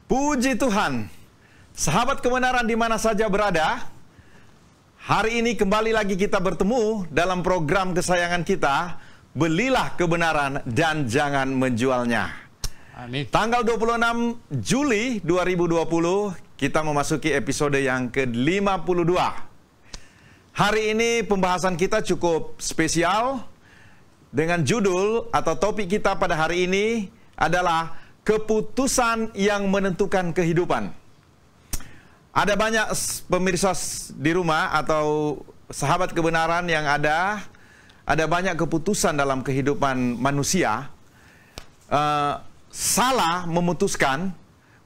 Puji Tuhan, sahabat kebenaran di mana saja berada, hari ini kembali lagi kita bertemu dalam program kesayangan kita, Belilah Kebenaran dan Jangan Menjualnya. Amin. Tanggal 26 Juli 2020, kita memasuki episode yang ke-52. Hari ini pembahasan kita cukup spesial, dengan judul atau topik kita pada hari ini adalah keputusan yang menentukan kehidupan. Ada banyak pemirsa di rumah atau sahabat kebenaran yang ada banyak keputusan dalam kehidupan manusia. Salah memutuskan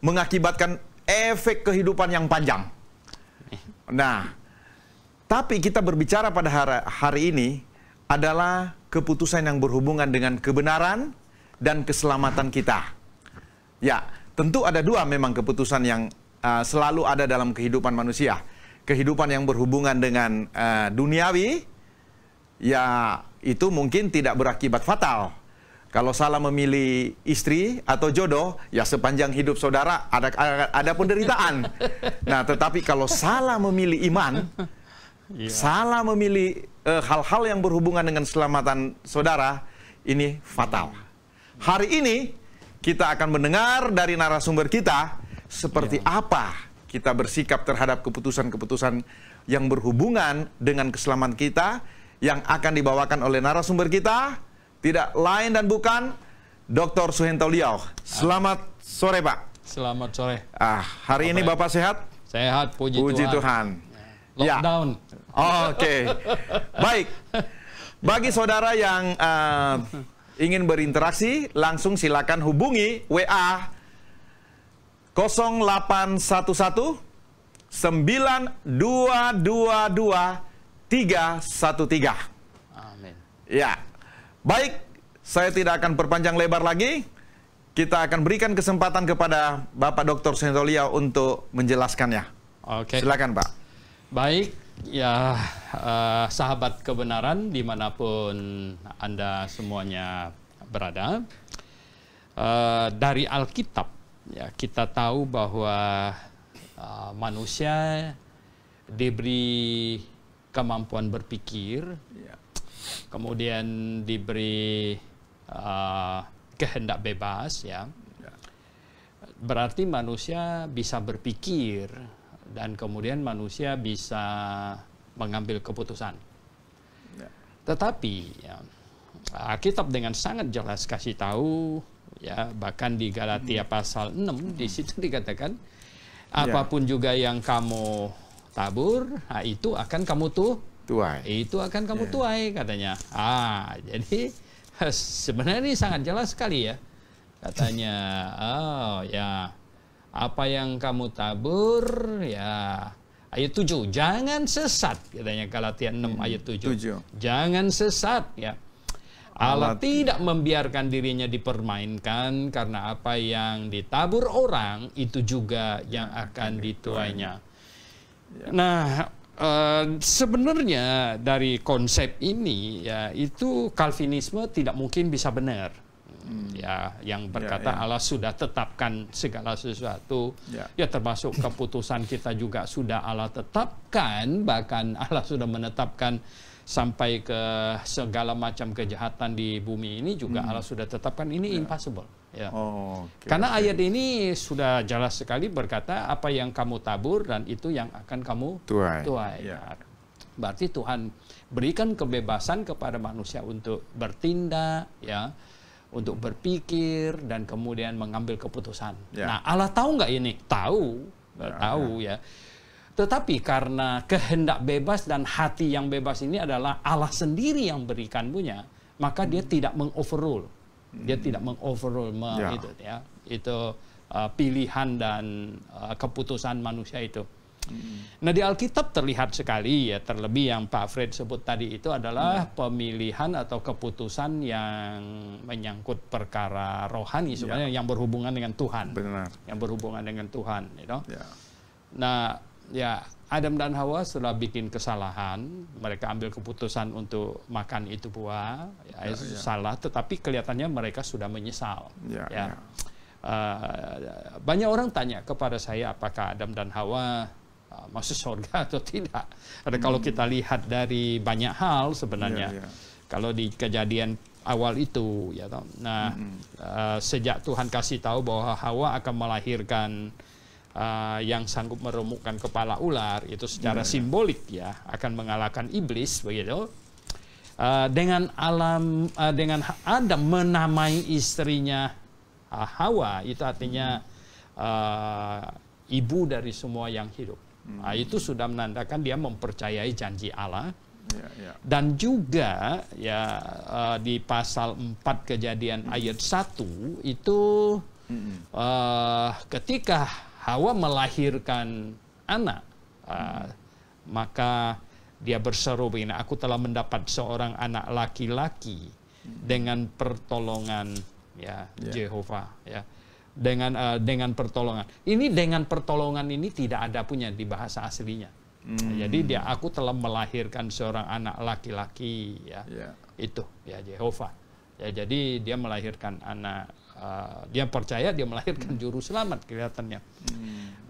mengakibatkan efek kehidupan yang panjang. Nah, tapi kita berbicara pada hari ini adalah keputusan yang berhubungan dengan kebenaran dan keselamatan kita. Ya, tentu ada dua memang keputusan yang selalu ada dalam kehidupan manusia. Kehidupan yang berhubungan dengan duniawi, ya itu mungkin tidak berakibat fatal. Kalau salah memilih istri atau jodoh, ya sepanjang hidup saudara ada penderitaan. Nah, tetapi kalau salah memilih iman, salah memilih hal-hal yang berhubungan dengan keselamatan saudara, ini fatal. Hari ini kita akan mendengar dari narasumber kita seperti apa kita bersikap terhadap keputusan-keputusan yang berhubungan dengan keselamatan kita yang akan dibawakan oleh narasumber kita, tidak lain dan bukan Dr. Suhento Liau. Selamat sore, Pak. Selamat sore. Hari ini Bapak sehat? Sehat, puji Tuhan. Lockdown. Oke. Baik. Bagi saudara yang ingin berinteraksi, langsung silakan hubungi WA 0811 9222 313. Amin. Ya. Baik, saya tidak akan perpanjang lebar lagi. Kita akan berikan kesempatan kepada Bapak Dr. Suhento Liau untuk menjelaskannya. Oke. Silakan, Pak. Baik, ya sahabat kebenaran dimanapun Anda semuanya berada, dari Alkitab ya kita tahu bahwa manusia diberi kemampuan berpikir, kemudian diberi kehendak bebas, ya. Berarti manusia bisa berpikir dan kemudian manusia bisa mengambil keputusan. Tetapi ya, Alkitab dengan sangat jelas kasih tahu, ya, bahkan di Galatia pasal 6 di situ dikatakan apapun juga yang kamu tabur, itu akan kamu tuai. Itu akan kamu tuai, katanya. Jadi sebenarnya ini sangat jelas sekali, ya. Katanya, ya, apa yang kamu tabur, ya, ayat 7, jangan sesat, katanya Galatia 6 ayat 7. Jangan sesat, ya. Allah tidak membiarkan dirinya dipermainkan, karena apa yang ditabur orang itu juga yang akan dituainya. Nah, sebenarnya dari konsep ini, ya, itu Calvinisme tidak mungkin bisa benar. Ya, yang berkata Allah sudah tetapkan segala sesuatu, ya termasuk keputusan kita juga sudah Allah tetapkan, bahkan Allah sudah menetapkan sampai ke segala macam kejahatan di bumi ini juga Allah sudah tetapkan. Ini impossible, ya. Karena ayat ini sudah jelas sekali berkata apa yang kamu tabur dan itu yang akan kamu tuai. Berarti Tuhan berikan kebebasan kepada manusia untuk bertindak, ya, untuk berpikir dan kemudian mengambil keputusan. Nah, Allah tahu nggak ini? Tahu, ya. Tetapi karena kehendak bebas dan hati yang bebas ini adalah Allah sendiri yang berikan punya, maka dia tidak mengoverrule. Dia tidak mengoverrule itu pilihan dan keputusan manusia itu. Nah, di Alkitab terlihat sekali, ya, terlebih yang Pak Fred sebut tadi itu adalah pemilihan atau keputusan yang menyangkut perkara rohani sebenarnya, yang berhubungan dengan Tuhan. Benar. Yang berhubungan dengan Tuhan, Nah, ya, Adam dan Hawa setelah bikin kesalahan, mereka ambil keputusan untuk makan itu buah, salah, tetapi kelihatannya mereka sudah menyesal. banyak orang tanya kepada saya apakah Adam dan Hawa masuk surga atau tidak. Kalau kita lihat dari banyak hal sebenarnya, kalau di kejadian awal itu, ya, nah sejak Tuhan kasih tahu bahwa Hawa akan melahirkan yang sanggup meremukkan kepala ular, itu secara simbolik ya akan mengalahkan iblis, begitu. Dengan Adam menamai istrinya Hawa, itu artinya ibu dari semua yang hidup. Itu sudah menandakan dia mempercayai janji Allah. Dan juga ya di pasal 4 Kejadian ayat 1 itu ketika Hawa melahirkan anak, maka dia berseru begini, aku telah mendapat seorang anak laki-laki dengan pertolongan Jehovah, ya. Dengan pertolongan. Ini dengan pertolongan ini tidak ada punya di bahasa aslinya. Jadi aku telah melahirkan seorang anak laki-laki, ya. Itu ya Jehovah. Ya, jadi dia melahirkan anak, dia percaya dia melahirkan juru selamat kelihatannya.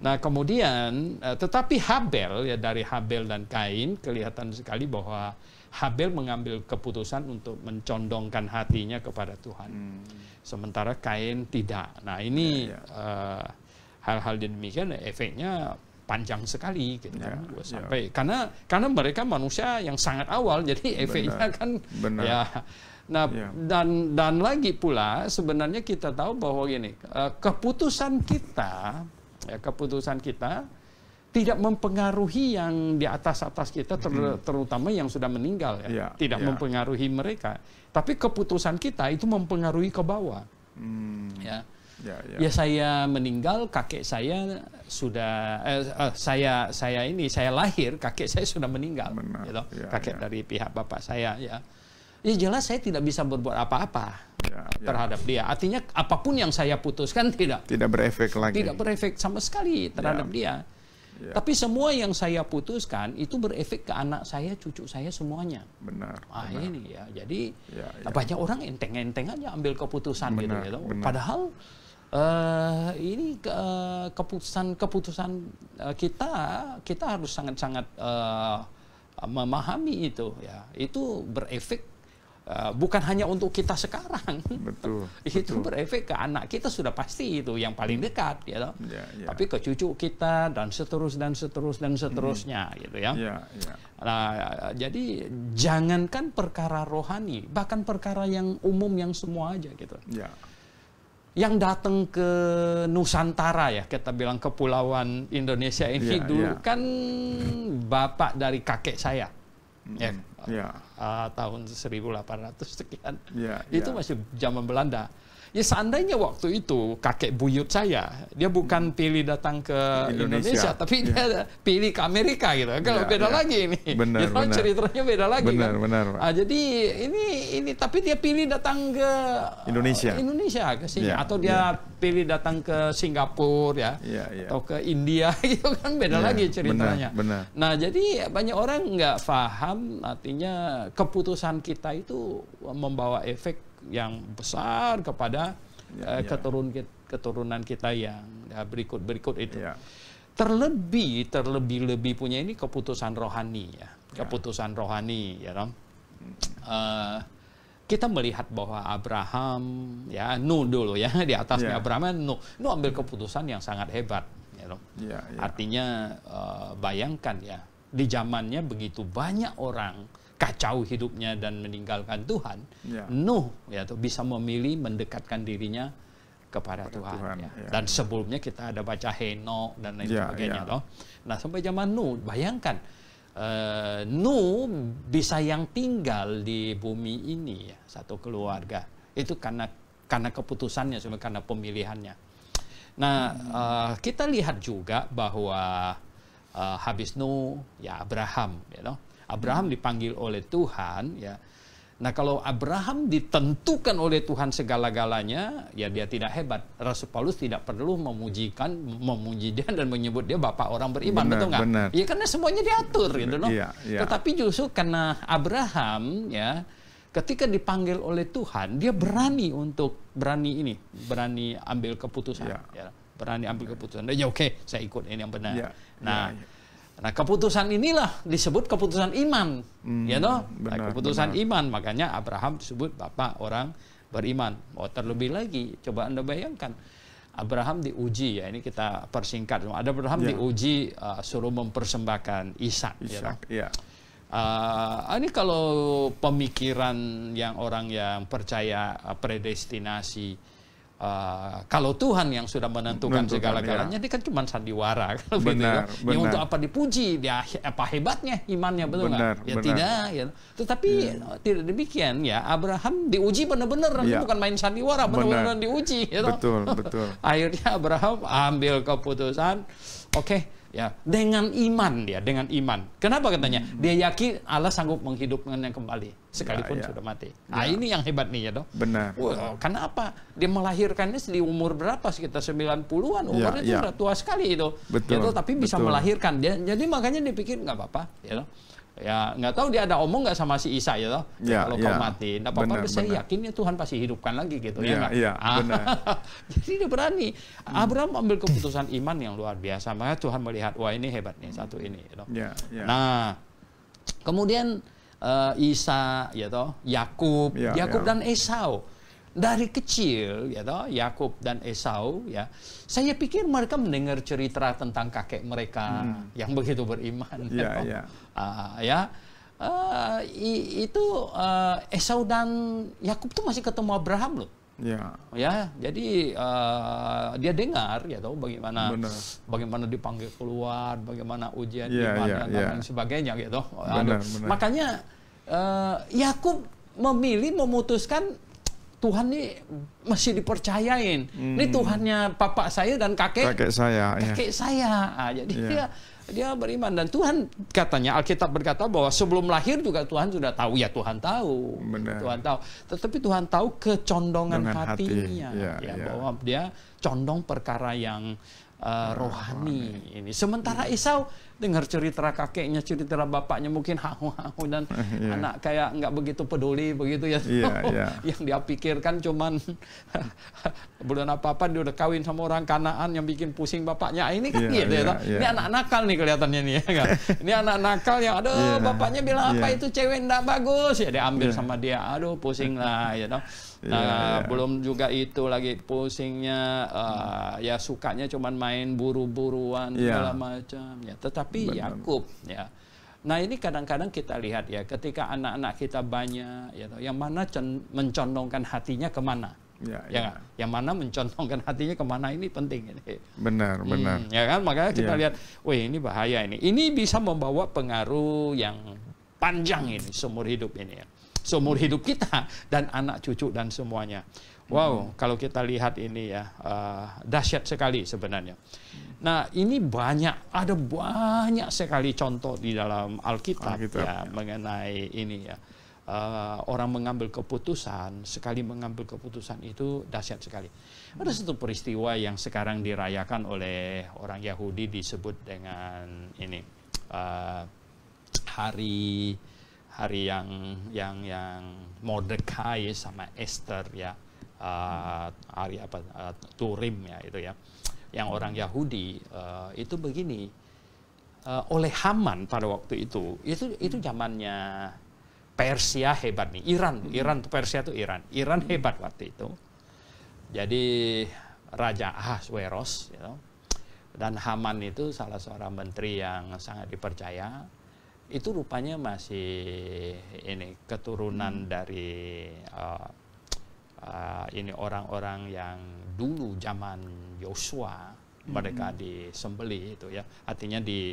Nah, kemudian tetapi Habel, ya, dari Habel dan Kain kelihatan sekali bahwa Habel mengambil keputusan untuk mencondongkan hatinya kepada Tuhan. Sementara Kain tidak. Nah, ini hal-hal demikian efeknya panjang sekali gitu kan. Sampai karena mereka manusia yang sangat awal, jadi efeknya kan ya. Nah, dan lagi pula sebenarnya kita tahu bahwa gini, keputusan kita tidak mempengaruhi yang di atas kita, terutama yang sudah meninggal, ya. Tidak mempengaruhi mereka. Tapi keputusan kita itu mempengaruhi ke bawah. Ya, saya meninggal, kakek saya sudah saya lahir, kakek saya sudah meninggal, gitu. Kakek dari pihak bapak saya, ya. Ya jelas saya tidak bisa berbuat apa-apa terhadap dia. Artinya apapun yang saya putuskan tidak berefek lagi. Tidak berefek sama sekali terhadap dia. Tapi semua yang saya putuskan itu berefek ke anak saya, cucu saya, semuanya. Benar. Ini ya. Jadi banyak orang enteng-enteng aja ambil keputusan gitu. Padahal ini keputusan kita harus sangat-sangat memahami itu, ya. Itu berefek bukan hanya untuk kita sekarang. Itu berefek ke anak kita sudah pasti, itu yang paling dekat, gitu. Tapi ke cucu kita dan seterusnya, gitu ya. Nah, jadi jangankan perkara rohani, bahkan perkara yang umum yang semua aja, gitu. Yang datang ke Nusantara, ya, kita bilang kepulauan Indonesia ini dulu kan bapak dari kakek saya, tahun 1800 sekian, itu masih zaman Belanda. Ya seandainya waktu itu kakek buyut saya, dia bukan pilih datang ke Indonesia, tapi dia pilih ke Amerika, gitu. Kalau beda lagi ini, ceritanya beda lagi. Jadi ini tapi dia pilih datang ke Indonesia ke sini, atau dia pilih datang ke Singapura, atau ke India, gitu kan, beda lagi ceritanya. Nah, jadi banyak orang nggak paham, artinya keputusan kita itu membawa efek yang besar kepada keturunan kita yang berikut itu. Terlebih punya ini keputusan rohani, ya. Keputusan rohani, ya, kita melihat bahwa Abraham, ya, Nuh dulu, ya, di atasnya Abraham, Nuh ambil keputusan yang sangat hebat, ya. Artinya bayangkan, ya, di zamannya begitu banyak orang kacau hidupnya dan meninggalkan Tuhan, Nuh, ya, bisa memilih mendekatkan dirinya kepada Tuhan, ya. Dan sebelumnya kita ada baca Henok dan lain sebagainya, toh. Nah, sampai zaman Nuh, bayangkan Nuh bisa yang tinggal di bumi ini, ya, satu keluarga, itu karena keputusannya, karena pemilihannya. Nah, kita lihat juga bahwa habis Nuh, ya, Abraham, ya, toh. Abraham dipanggil oleh Tuhan, ya. Nah, kalau Abraham ditentukan oleh Tuhan segala-galanya, ya dia tidak hebat. Rasul Paulus tidak perlu memuji dia dan menyebut dia bapak orang beriman, betul nggak? Ya karena semuanya diatur, gitu loh. Tetapi justru karena Abraham, ya, ketika dipanggil oleh Tuhan, dia berani ambil keputusan. Ya, berani ambil keputusan. Ya oke, saya ikut ini yang benar. Nah, keputusan inilah disebut keputusan iman. Keputusan iman, makanya Abraham disebut bapak orang beriman. Terlebih lagi, coba Anda bayangkan, Abraham diuji, ya ini kita persingkat. Abraham diuji suruh mempersembahkan Ishak. Ini kalau pemikiran yang orang yang percaya predestinasi, kalau Tuhan yang sudah menentukan segala-galanya, dia kan cuma sandiwara. Benar. Untuk apa dipuji? Dia apa hebatnya imannya, betul nggak? Tidak. Ya. Tetapi tidak demikian, ya. Abraham diuji benar-benar, bukan main sandiwara, benar-benar diuji. Betul. Akhirnya Abraham ambil keputusan, ya, dengan iman dia, dengan iman. Kenapa katanya? Dia yakin Allah sanggup menghidupkannya kembali sekalipun sudah mati. Ini yang hebat nih, ya, Benar. Kenapa? Dia melahirkannya di umur berapa? Sekitar 90-an. Umurnya itu sudah tua sekali itu. Betul. Tapi bisa melahirkan dia. Jadi makanya dia pikir nggak apa-apa, ya. Ya, nggak tahu dia ada omong nggak sama si Isa, ya, kalau kau mati, nggak apa-apa, saya yakin ya Tuhan pasti hidupkan lagi, gitu, benar. Jadi dia berani. Abraham ambil keputusan iman yang luar biasa, makanya Tuhan melihat, wah ini hebat nih, satu ini, Nah, kemudian Isa, Yakub dan Esau. Dari kecil, Yakub dan Esau, saya pikir mereka mendengar cerita tentang kakek mereka yang begitu beriman. Itu Esau dan Yakub tuh masih ketemu Abraham loh. Jadi dia dengar, bagaimana dipanggil keluar, bagaimana ujian iman dan sebagainya, Makanya Yakub memutuskan Tuhan ini masih dipercayain. Ini Tuhannya bapak saya dan kakek saya. Jadi dia beriman, dan Tuhan katanya, Alkitab berkata bahwa sebelum lahir juga Tuhan sudah tahu. Ya, Tuhan tahu. Tuhan tahu. Tetapi Tuhan tahu kecondongan hatinya, bahwa dia condong perkara yang rohani ini. Sementara Esau dengar cerita kakeknya, cerita bapaknya, mungkin hahu-hahu dan anak kayak nggak begitu peduli begitu, Yang dia pikirkan cuman belum apa-apa dia udah kawin sama orang Kanaan yang bikin pusing bapaknya. Ini kan Ini anak nakal nih kelihatannya nih, kan? Ini anak nakal yang bapaknya bilang apa itu cewek nggak bagus, ya dia ambil sama dia. Aduh, pusing lah, belum juga itu lagi pusingnya, ya sukanya cuman main buru-buruan segala macam, Tetapi Yakub, Nah, ini kadang-kadang kita lihat, ketika anak-anak kita banyak, yang mana mencondongkan hatinya kemana, yang mana mencondongkan hatinya kemana, ini penting ini. Benar. Ya kan, makanya kita lihat, ini bahaya ini. Ini bisa membawa pengaruh yang panjang ini seumur hidup ini, seumur hidup kita dan anak cucu dan semuanya. Wow, kalau kita lihat ini dahsyat sekali sebenarnya. Nah, ini ada banyak sekali contoh di dalam Alkitab mengenai ini, orang mengambil keputusan, sekali mengambil keputusan itu dahsyat sekali. Ada satu peristiwa yang sekarang dirayakan oleh orang Yahudi disebut dengan ini, hari yang Mordekai sama Esther, hari Turim, itu yang orang Yahudi itu begini, oleh Haman pada waktu itu zamannya Persia hebat nih, Iran Persia itu Iran hebat waktu itu. Jadi Raja Ahasweros, dan Haman itu salah seorang menteri yang sangat dipercaya. Itu rupanya masih ini keturunan dari ini orang-orang yang dulu zaman Yosua mereka disembelih itu, artinya di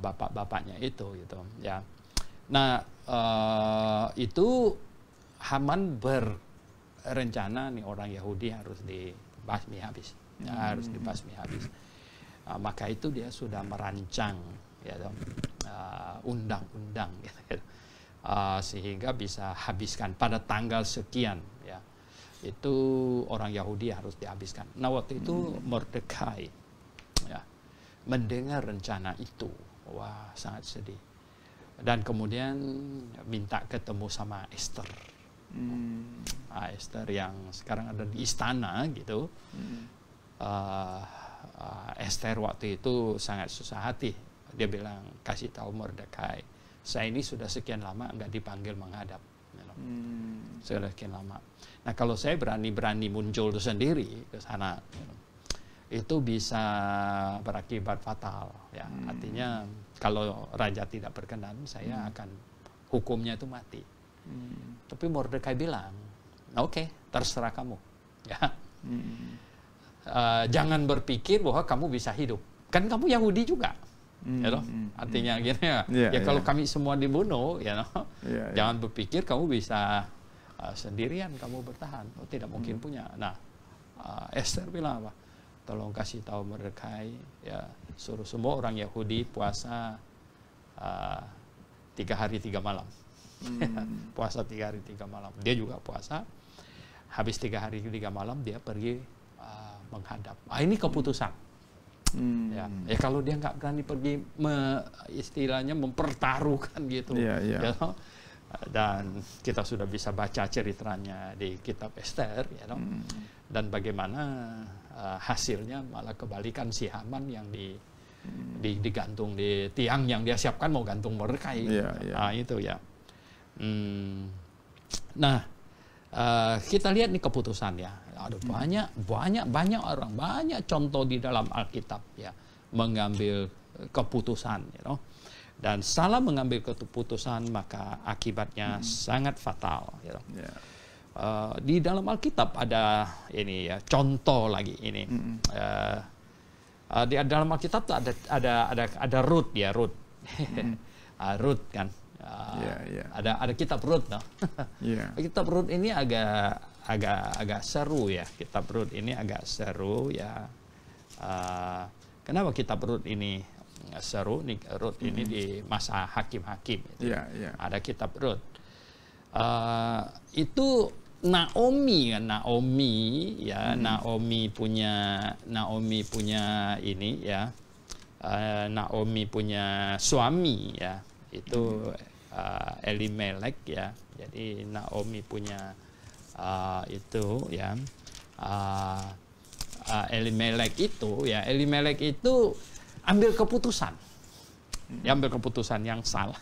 bapak-bapaknya itu, Nah, itu Haman berencana nih orang Yahudi harus dibasmi habis, maka itu dia sudah merancang undang-undang, sehingga bisa habiskan pada tanggal sekian, itu orang Yahudi harus dihabiskan. Nah, waktu itu Mordekai mendengar rencana itu, wah sangat sedih. Dan kemudian minta ketemu sama Esther. Esther yang sekarang ada di istana gitu. Esther waktu itu sangat susah hati. Dia bilang, kasih tahu Mordekai, saya ini sudah sekian lama nggak dipanggil menghadap. Sudah sekian lama. Nah kalau saya berani-berani muncul sendiri ke sana, itu bisa berakibat fatal. Ya, artinya kalau raja tidak berkenan, saya akan hukumnya itu mati. Tapi Mordekai bilang, oke, terserah kamu. Ya. Jangan berpikir bahwa kamu bisa hidup. Kan kamu Yahudi juga. Ya loh? Artinya gini ya, kalau kami semua dibunuh, ya loh? Jangan berpikir kamu bisa sendirian kamu bertahan. Oh, tidak mungkin punya. Nah, Esther bilang apa? Tolong kasih tahu Mordekai, ya, suruh semua orang Yahudi puasa 3 hari 3 malam. Puasa 3 hari 3 malam. Dia juga puasa. Habis 3 hari 3 malam dia pergi menghadap. Ini keputusan. Ya kalau dia nggak berani pergi, istilahnya mempertaruhkan gitu. Ya, dan kita sudah bisa baca ceritanya di kitab Esther, ya, dan bagaimana hasilnya malah kebalikan, si Haman yang digantung di tiang yang dia siapkan mau gantung Mordekai. Itu ya. Nah, kita lihat nih keputusan ya. Ada banyak orang, banyak contoh di dalam Alkitab ya mengambil keputusan, dan salah mengambil keputusan maka akibatnya sangat fatal. Di dalam Alkitab ada ini ya, contoh lagi ini. Di dalam Alkitab ada Rut ya, Rut. Rut kan. Ada kitab Rut, no? Kitab Rut ini agak seru ya. Kitab Rut ini agak seru ya. Kenapa kitab Rut ini seru? Rut ini di masa hakim-hakim. Ada kitab Rut. Itu Naomi kan, Naomi punya ini ya. Naomi punya suami ya. Itu Elimelek ya. Jadi Naomi punya itu ya. Elimelek itu ambil keputusan. Dia ambil keputusan yang salah.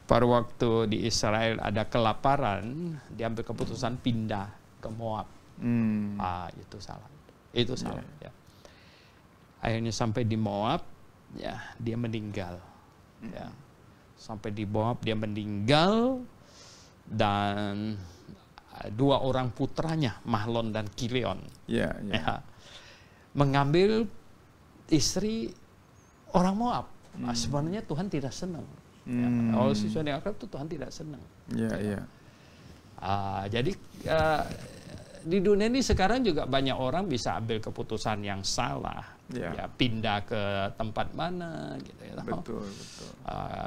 Pada waktu di Israel ada kelaparan, dia ambil keputusan pindah ke Moab. Itu salah. Itu salah. Ya. Akhirnya sampai di Moab, ya dia meninggal. Ya. Sampai di Moab dia meninggal, dan 2 orang putranya, Mahlon dan Kilion, ya, mengambil istri orang Moab. Sebenarnya Tuhan tidak senang. Kalau siswa yang akrab itu Tuhan tidak senang. Jadi di dunia ini sekarang juga banyak orang bisa ambil keputusan yang salah. Ya, pindah ke tempat mana gitu ya. Betul.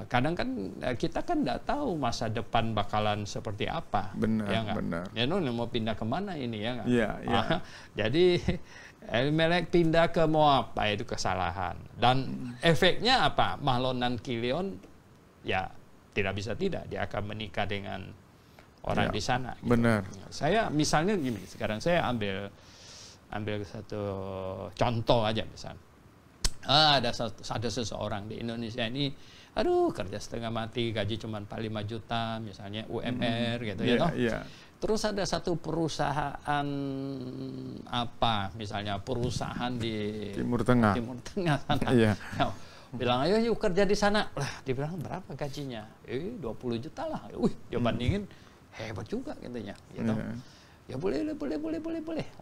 Kadang kan kita kan nggak tahu masa depan bakalan seperti apa. Benar. Ya, mau pindah kemana ini ya nggak? Jadi Elimelek pindah ke Moab, itu kesalahan. Dan efeknya apa? Mahlon dan Kilion ya tidak bisa tidak, dia akan menikah dengan orang di sana. Gitu. Benar. Saya misalnya gini, sekarang saya ambil satu contoh aja misalnya. Ada seseorang di Indonesia ini, kerja setengah mati, gaji cuma 45 juta, misalnya UMR gitu ya. Terus ada satu perusahaan misalnya perusahaan di Timur Tengah sana. Bilang ayo yuk kerja di sana. Lah, dibilang berapa gajinya? 20 juta lah. Dia bandingin hebat juga katanya. Gitu. Ya boleh.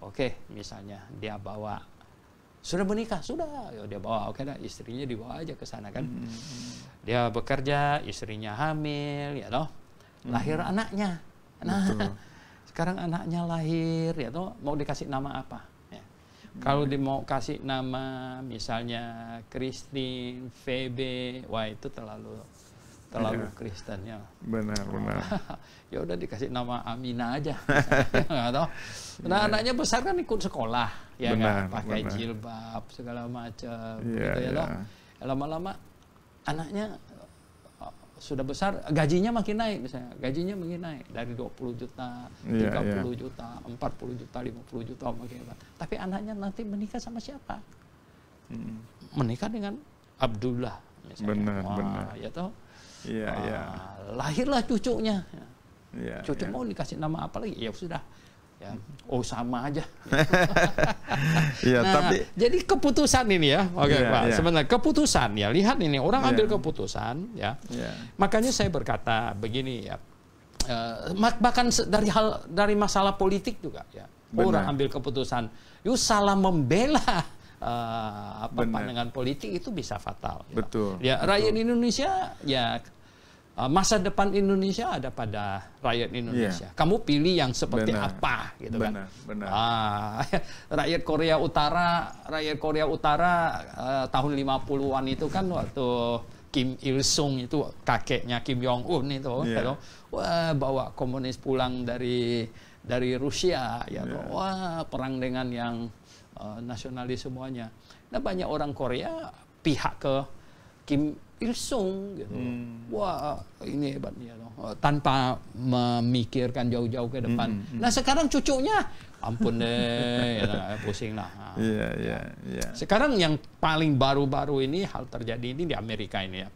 Oke, misalnya dia bawa, sudah menikah, sudah. Ya, dia bawa, oke dah, istrinya dibawa aja ke sana kan. Dia bekerja, istrinya hamil, ya toh. Lahir anaknya. Nah, sekarang anaknya lahir, ya toh, mau dikasih nama apa? Ya. Kalau dia mau kasih nama misalnya Christine, Febe, wah itu terlalu Kristen ya. Benar. Ya udah dikasih nama Amina aja. Nah, anaknya besar kan ikut sekolah, ya kan, pakai jilbab segala macam, gitu ya. Lama-lama anaknya sudah besar, gajinya makin naik misalnya. Gajinya makin naik dari 20 juta, 30 juta, 40 juta, 50 juta makin banyak. Tapi anaknya nanti menikah sama siapa? Menikah dengan Abdullah misalnya. Benar. Ya toh? Iya, iya. Lahirlah cucunya. Ya, Cucu mau dikasih nama apa lagi? Ya sudah. Ya. Oh sama aja. Ya, nah, tapi jadi keputusan ini ya, oke Pak. Ya. Sebenarnya keputusan ya, lihat ini orang ambil keputusan ya. Makanya saya berkata begini ya, bahkan dari masalah politik juga ya, orang ambil keputusan, yuk salah membela pandangan politik itu bisa fatal. Ya. Betul. Ya rakyat Indonesia ya. Masa depan Indonesia ada pada rakyat Indonesia. Kamu pilih yang seperti apa, gitu kan? Rakyat Korea Utara tahun 50-an itu kan waktu Kim Il Sung itu kakeknya Kim Jong Un itu, wah bawa komunis pulang dari Rusia, ya, wah perang dengan yang nasionalis semuanya. Nah banyak orang Korea pihak ke Kim Il Sung gitu. Wah, ini hebatnya loh. Tanpa memikirkan jauh-jauh ke depan. Nah, sekarang cucunya ampun deh, ya, pusing lah. Iya. Sekarang yang paling baru-baru ini hal terjadi ini di Amerika ini ya.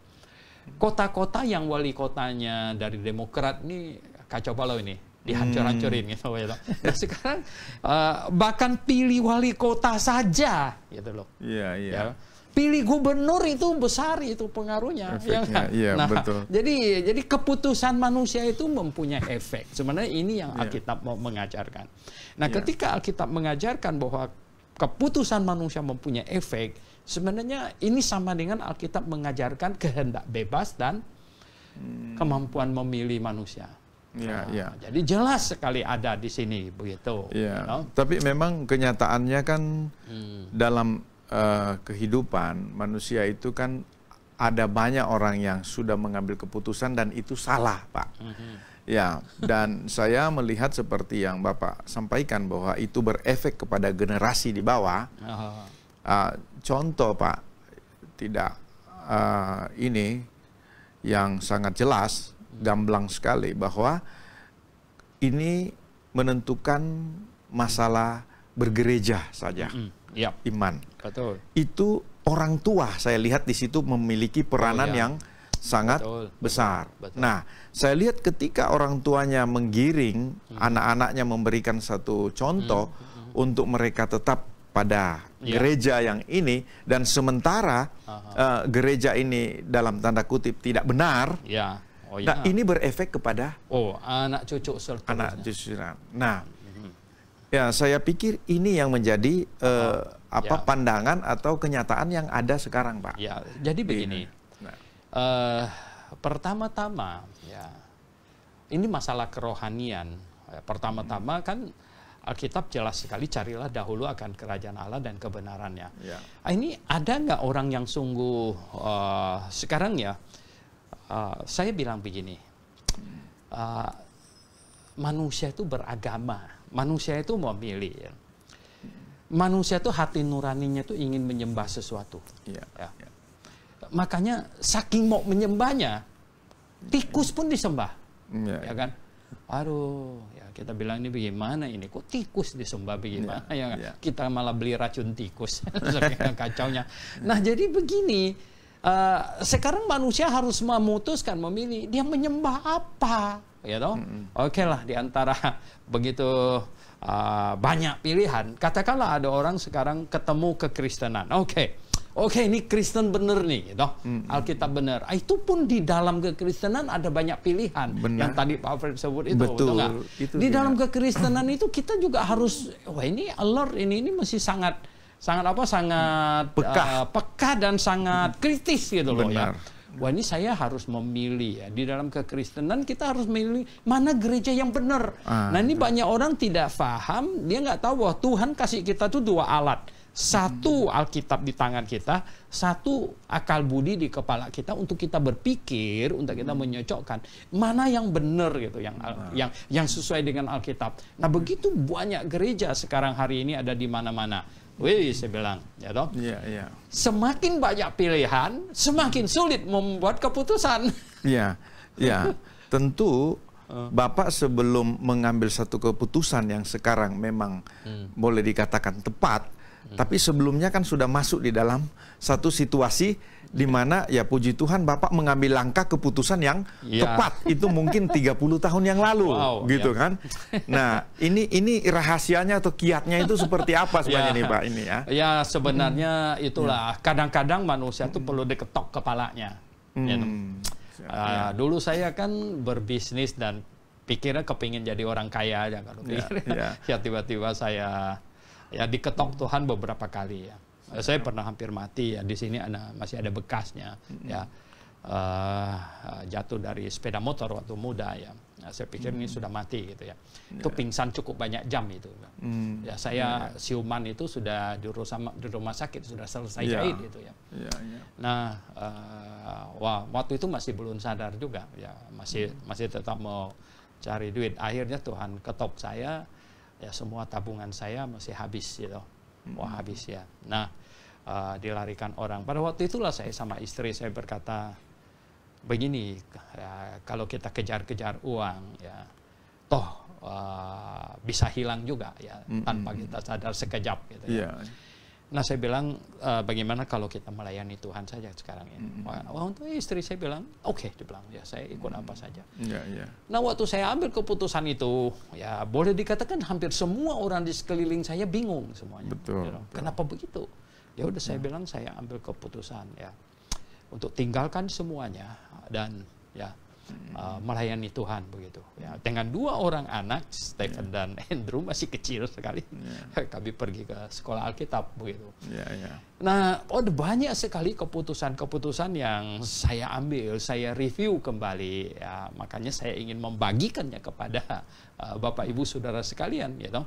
Kota-kota yang wali kotanya dari Demokrat ini kacau balau ini. Dihancur-hancurin gitu ya. Nah, sekarang bahkan pilih wali kota saja gitu loh. Iya. Ya. Pilih gubernur itu besar itu pengaruhnya. Iya, nah, betul. Jadi keputusan manusia itu mempunyai efek. Sebenarnya ini yang Alkitab mau mengajarkan. Nah, ketika Alkitab mengajarkan bahwa keputusan manusia mempunyai efek, sebenarnya ini sama dengan Alkitab mengajarkan kehendak bebas dan kemampuan memilih manusia. Jadi jelas sekali ada di sini begitu. Tapi memang kenyataannya kan dalam kehidupan manusia itu kan ada banyak orang yang sudah mengambil keputusan dan itu salah, Pak. Ya, dan saya melihat seperti yang Bapak sampaikan bahwa itu berefek kepada generasi di bawah. Contoh, Pak, tidak ini yang sangat jelas, gamblang sekali bahwa ini menentukan masalah bergereja saja. Iman. Betul. Itu orang tua saya lihat di situ memiliki peranan yang sangat besar. Betul. Nah, saya lihat ketika orang tuanya menggiring anak-anaknya memberikan satu contoh untuk mereka tetap pada gereja yang ini dan sementara gereja ini dalam tanda kutip tidak benar. Nah, ini berefek kepada anak cucu seterusnya. Nah, ya, saya pikir ini yang menjadi pandangan atau kenyataan yang ada sekarang, Pak. Ya, jadi begini. Pertama-tama, ya, ini masalah kerohanian. Pertama-tama kan Alkitab jelas sekali carilah dahulu akan kerajaan Allah dan kebenarannya. Ini ada nggak orang yang sungguh sekarang ya? Saya bilang begini. Manusia itu beragama. Manusia itu memilih. Manusia itu hati nuraninya itu ingin menyembah sesuatu. Makanya saking mau menyembahnya, tikus pun disembah. Ya kan? Aduh, ya kita bilang ini bagaimana ini? Kok tikus disembah bagaimana? Kita malah beli racun tikus. Saking kacaunya. Nah, jadi begini. Sekarang manusia harus memutuskan, memilih. Dia menyembah apa? Ya toh? Oke lah, di antara begitu banyak pilihan, katakanlah ada orang sekarang ketemu kekristenan. Oke, ini Kristen bener nih, gitu. Alkitab bener. Itu pun di dalam kekristenan ada banyak pilihan. Yang tadi Pak Alfred sebut itu, betul nggak? Di dalam kekristenan itu kita juga harus, ini alert, ini masih sangat peka dan sangat kritis gitu loh ya. Wah, ini saya harus memilih ya. Di dalam kekristenan kita harus memilih mana gereja yang benar. Nah, ini banyak orang tidak paham, dia nggak tahu bahwa Tuhan kasih kita tuh dua alat. Satu Alkitab di tangan kita, satu akal budi di kepala kita untuk kita berpikir, untuk kita menyocokkan mana yang benar gitu, yang sesuai dengan Alkitab. Nah, begitu banyak gereja sekarang hari ini ada di mana-mana. Saya bilang, ya toh. Semakin banyak pilihan, semakin sulit membuat keputusan. Ya, ya, tentu Bapak sebelum mengambil satu keputusan yang sekarang memang boleh dikatakan tepat, tapi sebelumnya kan sudah masuk di dalam satu situasi di mana ya puji Tuhan Bapak mengambil langkah keputusan yang tepat. Itu mungkin 30 tahun yang lalu, gitu kan. Nah, ini rahasianya atau kiatnya itu seperti apa sebenarnya nih Pak ini ya? Ya, sebenarnya itulah kadang-kadang manusia itu perlu diketok kepalanya. Dulu saya kan berbisnis dan pikirnya kepingin jadi orang kaya aja kalau ya tiba-tiba saya ya diketok Tuhan beberapa kali ya. Saya pernah hampir mati ya, di sini masih ada bekasnya ya, jatuh dari sepeda motor waktu muda ya. Saya pikir ini sudah mati gitu ya. Itu pingsan cukup banyak jam itu. Ya saya siuman itu sudah di rumah sakit sudah selesai jahit gitu ya. Nah, waktu itu masih belum sadar juga ya, masih tetap mau cari duit. Akhirnya Tuhan ketok saya ya, semua tabungan saya masih habis gitu. Wah, habis ya. Nah, dilarikan orang. Pada waktu itulah saya sama istri saya berkata begini, ya, kalau kita kejar-kejar uang ya toh bisa hilang juga ya tanpa kita sadar sekejap gitu ya. Nah, saya bilang bagaimana kalau kita melayani Tuhan saja sekarang ini. Untuk istri saya bilang oke, dia bilang ya saya ikut apa saja. Nah, waktu saya ambil keputusan itu ya boleh dikatakan hampir semua orang di sekeliling saya bingung semuanya. Betul. Kenapa begitu? Ya udah saya bilang saya ambil keputusan ya untuk tinggalkan semuanya dan ya melayani Tuhan begitu ya. Dengan 2 orang anak, Stephen dan Andrew masih kecil sekali, kami pergi ke sekolah Alkitab begitu. Nah, banyak sekali keputusan-keputusan yang saya ambil, saya review kembali ya, makanya saya ingin membagikannya kepada Bapak Ibu Saudara sekalian gitu.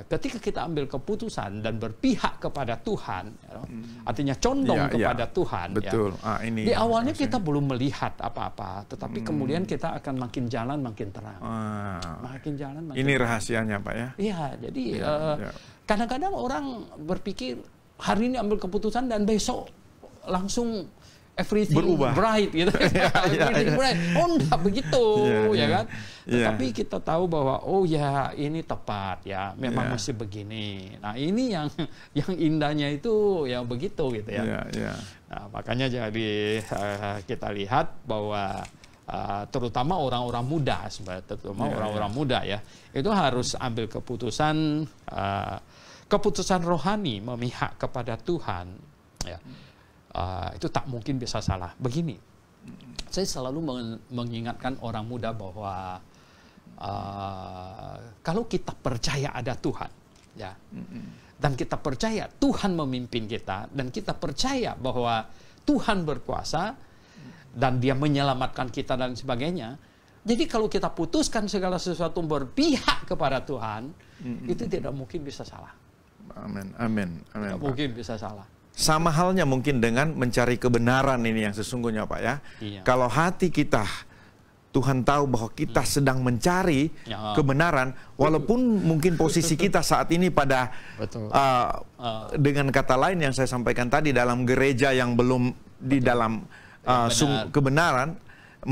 Ketika kita ambil keputusan dan berpihak kepada Tuhan, artinya condong kepada Tuhan. Betul. Ya, di awalnya kita belum melihat apa-apa, tetapi kemudian kita akan makin jalan makin terang. Makin jalan makin ini terang. rahasianya Pak ya? Iya, jadi kadang-kadang orang berpikir hari ini ambil keputusan dan besok langsung everything berubah bright gitu. Everything bright. Oh, enggak begitu ya kan. Tapi kita tahu bahwa oh ya ini tepat ya, memang mesti begini. Nah, ini yang indahnya itu yang begitu gitu ya. Nah, makanya jadi kita lihat bahwa terutama orang-orang muda, terutama orang-orang muda ya, itu harus ambil keputusan rohani memihak kepada Tuhan ya. Itu tak mungkin bisa salah. Begini, saya selalu mengingatkan orang muda bahwa kalau kita percaya ada Tuhan ya, dan kita percaya Tuhan memimpin kita, dan kita percaya bahwa Tuhan berkuasa dan Dia menyelamatkan kita dan sebagainya. Jadi kalau kita putuskan segala sesuatu berpihak kepada Tuhan, itu tidak mungkin bisa salah. Amin. Tidak mungkin bisa salah. Sama halnya mungkin dengan mencari kebenaran ini yang sesungguhnya Pak ya. Kalau hati kita, Tuhan tahu bahwa kita sedang mencari kebenaran, walaupun mungkin posisi kita saat ini pada dengan kata lain yang saya sampaikan tadi, dalam gereja yang belum di dalam kebenaran,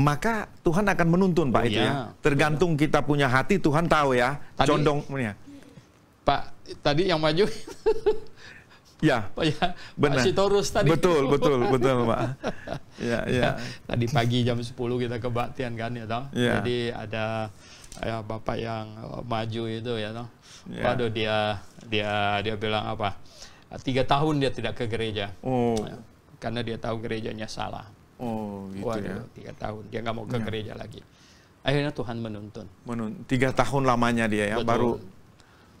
maka Tuhan akan menuntun Pak itu ya. Tergantung kita punya hati, Tuhan tahu ya. Condongnya. Pak, tadi yang maju ya, benar. Pak Sitorus tadi. Betul Pak. Ya. Tadi pagi jam 10 kita kebaktian kan ya toh. Jadi ada Bapak yang maju itu ya toh. Waduh, dia bilang apa? 3 tahun dia tidak ke gereja. Karena dia tahu gerejanya salah. Gitu. Waduh, 3 tahun dia nggak mau ke gereja lagi. Akhirnya Tuhan menuntun. 3 tahun lamanya dia ya. Betul. Baru menuntun.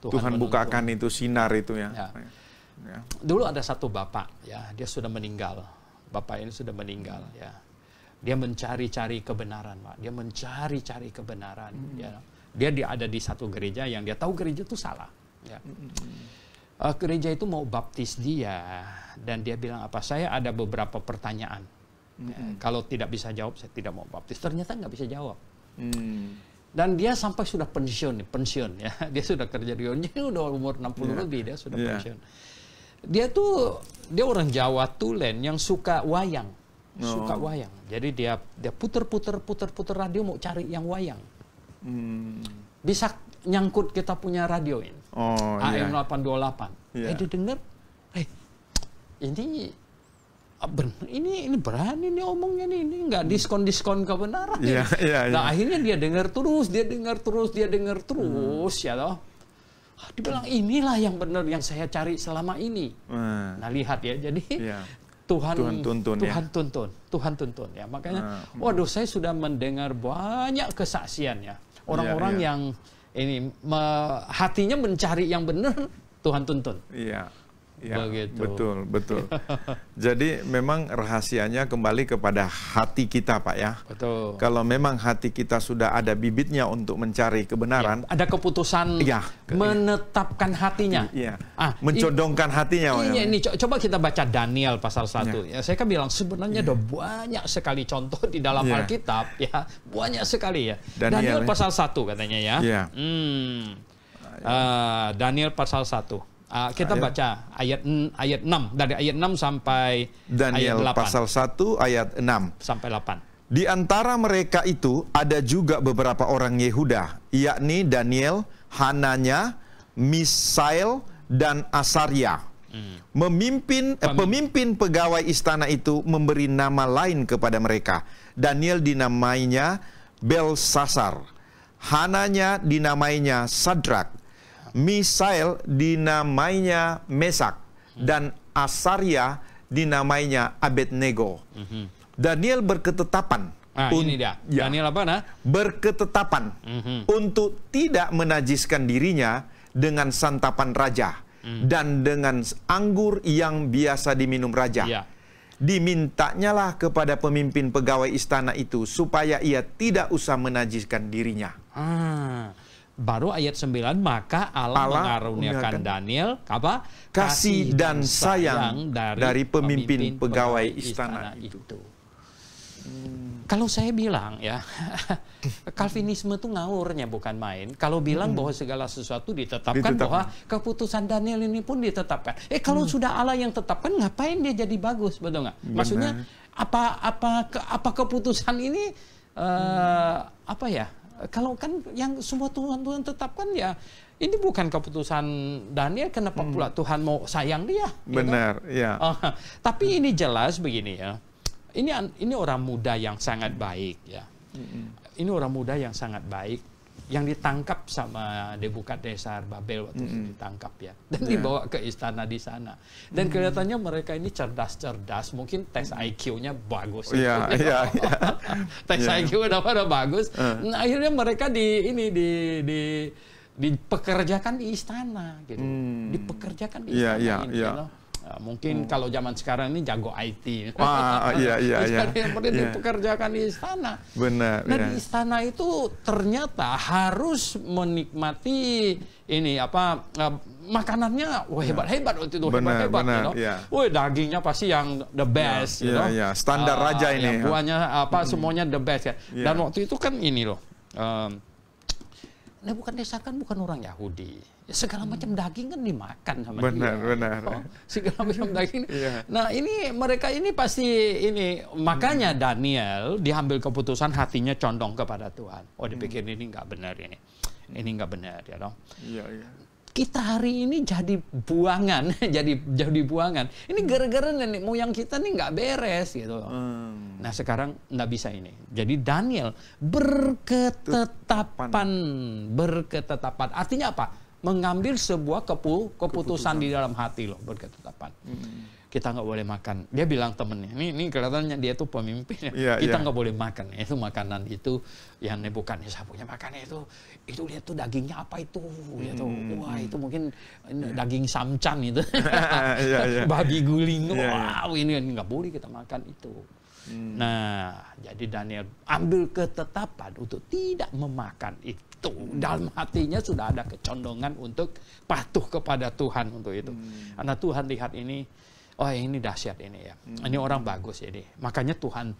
Tuhan bukakan itu sinar itu ya. Dulu ada satu bapak ya, dia sudah meninggal. Bapak ini sudah meninggal ya. Dia mencari-cari kebenaran, Pak. Dia mencari-cari kebenaran ya. Dia ada di satu gereja yang dia tahu gereja itu salah ya. Gereja itu mau baptis dia, dan dia bilang apa? Saya ada beberapa pertanyaan. Kalau tidak bisa jawab, saya tidak mau baptis. Ternyata nggak bisa jawab. Dan dia sampai sudah pensiun ya. Dia sudah kerja di Onje, udah umur 60 lebih, dia sudah pensiun. Dia orang Jawa Tulen yang suka wayang. suka wayang. Jadi dia puter radio mau cari yang wayang. Bisa nyangkut kita punya radio ini. AM 828. Dia dengar, ini berani nih omongnya nih, ini nggak diskon kebenaran. Nah akhirnya dia dengar terus ya toh. Dia bilang inilah yang benar yang saya cari selama ini. Nah lihat ya, jadi Tuhan tuntun ya. Makanya, waduh saya sudah mendengar banyak kesaksian ya. Orang-orang yang ini hatinya mencari yang benar, Tuhan tuntun. Ya, betul. Jadi memang rahasianya kembali kepada hati kita, Pak ya. Betul. Kalau memang hati kita sudah ada bibitnya untuk mencari kebenaran, ada keputusan menetapkan hatinya. Mencodongkan hatinya. Ini coba kita baca Daniel pasal 1. Ya, saya kan bilang sebenarnya ada banyak sekali contoh di dalam Alkitab ya, banyak sekali ya. Daniel pasal 1 katanya ya. Daniel pasal 1. Kita baca ayat 6, dari ayat 6 sampai Daniel ayat 8. Pasal 1 ayat 6 sampai 8. Di antara mereka itu ada juga beberapa orang Yehuda, yakni Daniel, Hananya, Misael, dan Asaria. Pemimpin pegawai istana itu memberi nama lain kepada mereka. Daniel dinamainya Belsasar, Hananya dinamainya Sadrak, Misael dinamainya Mesak, dan Asaria dinamainya Abednego. Daniel berketetapan. Ini dia. Daniel apa nah? Berketetapan untuk tidak menajiskan dirinya dengan santapan raja dan dengan anggur yang biasa diminum raja. Dimintanyalah kepada pemimpin pegawai istana itu supaya ia tidak usah menajiskan dirinya. Baru ayat 9, maka Allah mengaruniakan Daniel apa? Kasih dan sayang dari pemimpin pegawai istana itu. Kalau saya bilang ya, Calvinisme itu ngawurnya bukan main. Kalau bilang bahwa segala sesuatu ditetapkan, bahwa keputusan Daniel ini pun ditetapkan. Kalau sudah Allah yang tetapkan, ngapain dia jadi bagus, betul nggak? Maksudnya apa keputusan ini apa ya? Kalau kan yang semua Tuhan tetapkan ya, ini bukan keputusan Daniel, kenapa pula Tuhan mau sayang dia? Benar, ya. Tapi ini jelas begini ya, ini orang muda yang sangat baik ya. Ini orang muda yang sangat baik, yang ditangkap sama Nebukadnezar Babel waktu itu ditangkap ya, dan dibawa ke istana di sana. Dan kelihatannya mereka ini cerdas-cerdas, mungkin tes IQ-nya bagus. Tes IQ udah pada bagus. Nah, akhirnya mereka dipekerjakan di istana gitu. Dipekerjakan di istana ini. Mungkin kalau zaman sekarang ini jago IT. Dipekerjakan di istana. Benar. Nah di istana itu ternyata harus menikmati ini apa makanannya, hebat-hebat waktu itu, hebat-hebat. Dagingnya pasti yang the best. Standar raja ini. Buahnya semuanya the best ya. Dan waktu itu kan ini loh. Nebukadnezar kan bukan orang Yahudi. Segala macam daging kan dimakan sama dia. Benar. Segala macam daging. Nah ini mereka ini pasti ini. Makanya Daniel diambil keputusan, hatinya condong kepada Tuhan. Dipikir ini nggak benar ini. Ini nggak benar ya dong. Kita hari ini jadi buangan, jadi buangan. Ini gara-gara nenek moyang kita nih nggak beres gitu. Nah sekarang nggak bisa ini. Jadi Daniel berketetapan. Artinya apa? Mengambil sebuah keputusan di dalam hati loh, berketetapan. Kita nggak boleh makan. Dia bilang temennya, ini kelihatannya dia tuh pemimpin. Kita nggak boleh makan. Itu makanan itu yang Nebukadnezar punya makan itu lihat tuh dagingnya apa itu. Wah itu mungkin daging samcan itu. Babi guling. Wow ini nggak boleh kita makan itu. Nah jadi Daniel ambil ketetapan untuk tidak memakan itu. Dalam hatinya sudah ada kecondongan untuk patuh kepada Tuhan untuk itu. Karena Tuhan lihat ini, ini dahsyat ini ya. Ini orang bagus ini. Makanya Tuhan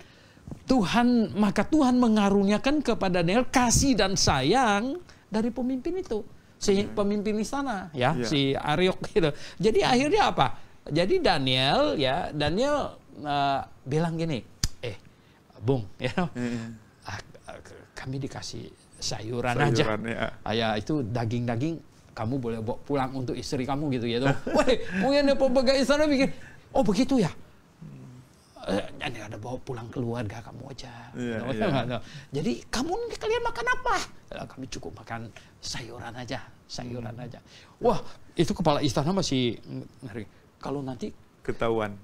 mengaruniakan kepada Daniel kasih dan sayang dari pemimpin itu. Si pemimpin istana ya, si Ariok gitu. Jadi akhirnya apa? Jadi Daniel bilang gini, Bung, kami dikasih sayuran aja. Ya itu daging-daging kamu boleh bawa pulang untuk istri kamu gitu. Wah, mungkin ada pemegang istana pikir, oh begitu ya. Ada bawa pulang keluarga kamu aja. Jadi kalian makan apa? Kami cukup makan sayuran aja. Wah, itu kepala istana masih ngeri. Kalau nanti ketahuan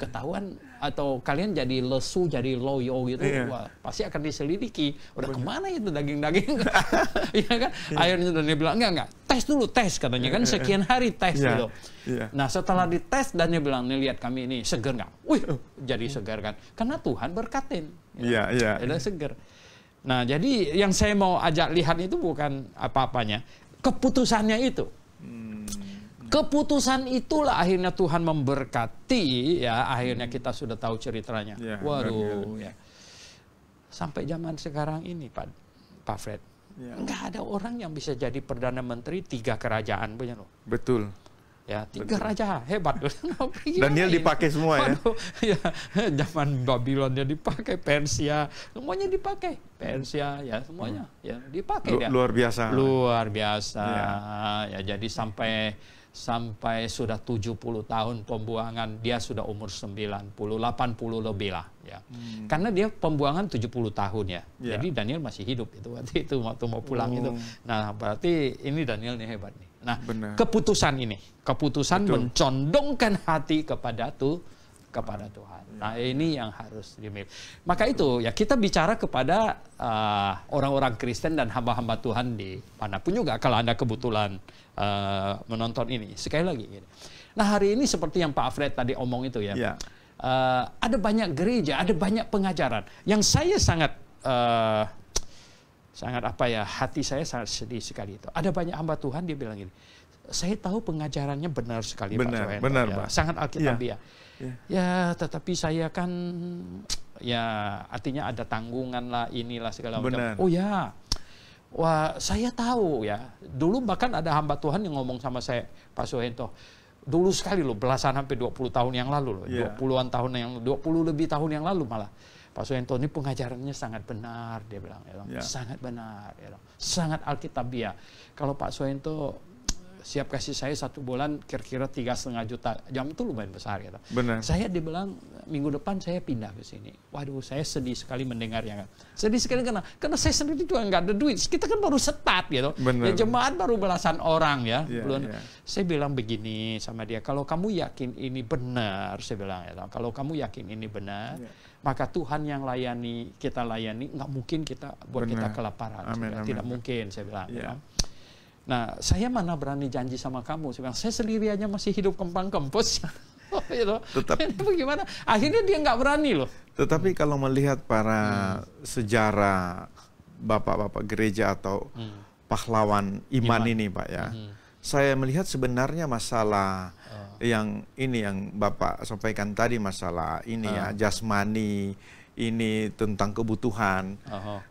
atau kalian jadi lesu, jadi loyo gitu, wah, pasti akan diselidiki. Udah kemana itu daging-daging? Iya kan? Akhirnya dia bilang enggak, tes katanya kan, sekian hari tes gitu. Nah setelah dites dan dia bilang, nih lihat kami ini seger nggak? Wih, jadi segar kan? Karena Tuhan berkatin. Ada seger. Nah jadi yang saya mau ajak lihat itu bukan apa-apanya, keputusannya itu. Keputusan itulah akhirnya Tuhan memberkati, ya akhirnya kita sudah tahu ceritanya. Waduh, ya. Sampai zaman sekarang ini Pak Fred, nggak ada orang yang bisa jadi Perdana Menteri 3 kerajaan punya loh. Betul. Ya, 3 raja, hebat. Daniel dipakai semua. Waduh, ya. Zaman Babylon dia dipakai, Persia, semuanya dipakai. Persia, ya semuanya ya dipakai. Luar biasa. Luar biasa. Ya jadi sampai sudah 70 tahun pembuangan, dia sudah umur 90, 80 lebih lah ya. Karena dia pembuangan 70 tahun ya. Jadi Daniel masih hidup itu waktu mau pulang itu. Nah, berarti ini Daniel nih hebat nih. Nah, keputusan mencondongkan hati kepada Tuhan. Nah, ini yang harus dimiliki. Maka itu ya kita bicara kepada orang-orang Kristen dan hamba-hamba Tuhan di manapun juga kalau Anda kebetulan menonton ini. Sekali lagi gini. Nah, hari ini seperti yang Pak Fred tadi omong itu ya. Ada banyak gereja, ada banyak pengajaran yang saya sangat hati saya sangat sedih sekali itu. Ada banyak hamba Tuhan dia bilang gini, saya tahu pengajarannya benar sekali Pak Soeharto, Pak. Sangat alkitabiah. Ya, tetapi saya kan ya artinya ada tanggungan lah, inilah segala macam. Oh ya, wah saya tahu ya. Dulu bahkan ada hamba Tuhan yang ngomong sama saya, Pak Soeharto, dulu sekali loh, belasan sampai 20 tahun yang lalu loh, 20-an tahun yang 20 lebih tahun yang lalu malah. Pak Soeharto ini pengajarannya sangat benar, dia bilang, sangat benar, sangat alkitabiah. Kalau Pak Soeharto siap kasih saya 1 bulan kira-kira 3,5 juta jam itu lumayan besar gitu. Benar. Saya dibilang minggu depan saya pindah ke sini. Waduh, saya sedih sekali mendengarnya. Sedih sekali karena saya sendiri juga nggak ada duit. Kita kan baru start gitu. Ya jemaat baru belasan orang ya. Saya bilang begini sama dia, kalau kamu yakin ini benar, saya bilang kalau kamu yakin ini benar, maka Tuhan yang kita layani, nggak mungkin kita buat kita kelaparan. Tidak mungkin, saya bilang. Nah, saya mana berani janji sama kamu? Saya bilang, saya sendiri aja masih hidup kempang kempus. Tetapi bagaimana? Akhirnya dia nggak berani loh. Tetapi kalau melihat para sejarah bapak-bapak gereja atau pahlawan iman ini, Pak ya, saya melihat sebenarnya masalah yang Bapak sampaikan tadi, masalah ini ya jasmani, ini tentang kebutuhan.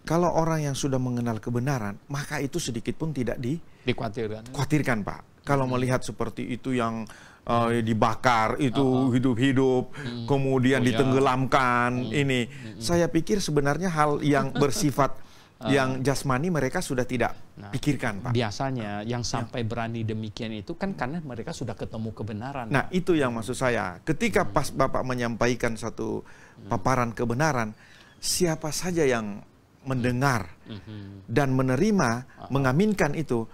Kalau orang yang sudah mengenal kebenaran, maka itu sedikit pun tidak dikhawatirkan, Pak. Kalau melihat seperti itu yang dibakar, itu hidup-hidup, kemudian ditenggelamkan, ini. Saya pikir sebenarnya hal yang bersifat yang jasmani mereka sudah tidak pikirkan, Pak. Biasanya yang sampai berani demikian itu kan karena mereka sudah ketemu kebenaran. Nah, itu yang maksud saya. Ketika pas Bapak menyampaikan satu paparan kebenaran, siapa saja yang mendengar dan menerima, mengaminkan itu,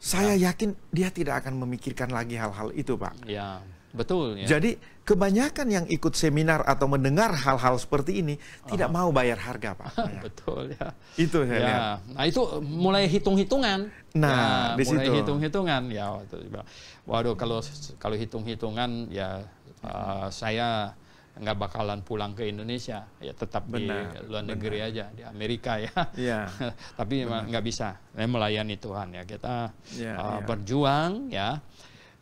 saya yakin dia tidak akan memikirkan lagi hal-hal itu, Pak. Ya, betul. Ya. Jadi kebanyakan yang ikut seminar atau mendengar hal-hal seperti ini tidak mau bayar harga, Pak. Betul ya. Itu saya lihat. Nah itu mulai hitung-hitungan. Nah, di mulai situ. hitung-hitungan ya. Waduh, kalau hitung-hitungan ya saya nggak bakalan pulang ke Indonesia, ya tetap di luar negeri aja, di Amerika ya. Tapi nggak bisa, melayani Tuhan ya, kita berjuang ya,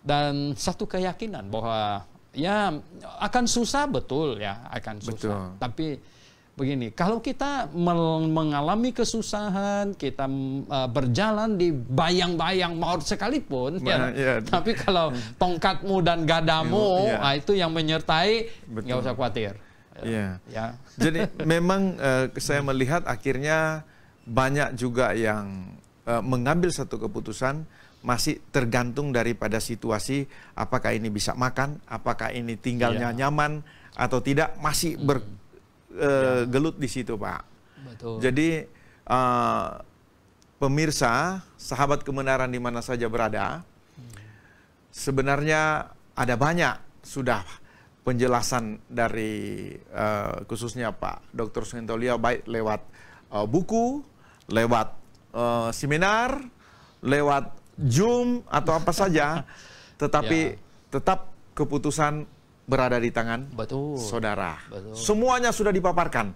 dan satu keyakinan bahwa ya akan susah, betul ya, akan susah. Tapi begini, kalau kita mengalami kesusahan, kita berjalan di bayang-bayang maut sekalipun, tapi kalau tongkatmu dan gadamu, itu yang menyertai, nggak usah khawatir. Ya. Jadi memang saya melihat akhirnya banyak juga yang mengambil satu keputusan masih tergantung daripada situasi, apakah ini bisa makan, apakah ini tinggalnya nyaman atau tidak, masih bergelut di situ, Pak. Betul. Jadi pemirsa, sahabat kebenaran di mana saja berada, sebenarnya ada banyak sudah penjelasan dari khususnya Pak Dr. Suhentolia, baik lewat buku, lewat seminar, lewat Zoom atau apa saja, tetapi tetap keputusan berada di tangan saudara. Betul. Semuanya sudah dipaparkan,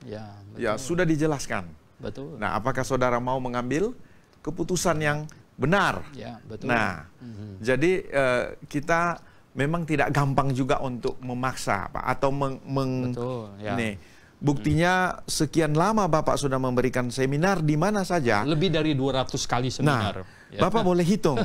betul. Sudah dijelaskan. Betul. Nah, apakah saudara mau mengambil keputusan yang benar? Betul. Nah, jadi kita memang tidak gampang juga untuk memaksa, Pak, atau betul, nih. Buktinya sekian lama Bapak sudah memberikan seminar di mana saja. Lebih dari 200 kali seminar. Nah, Bapak boleh hitung.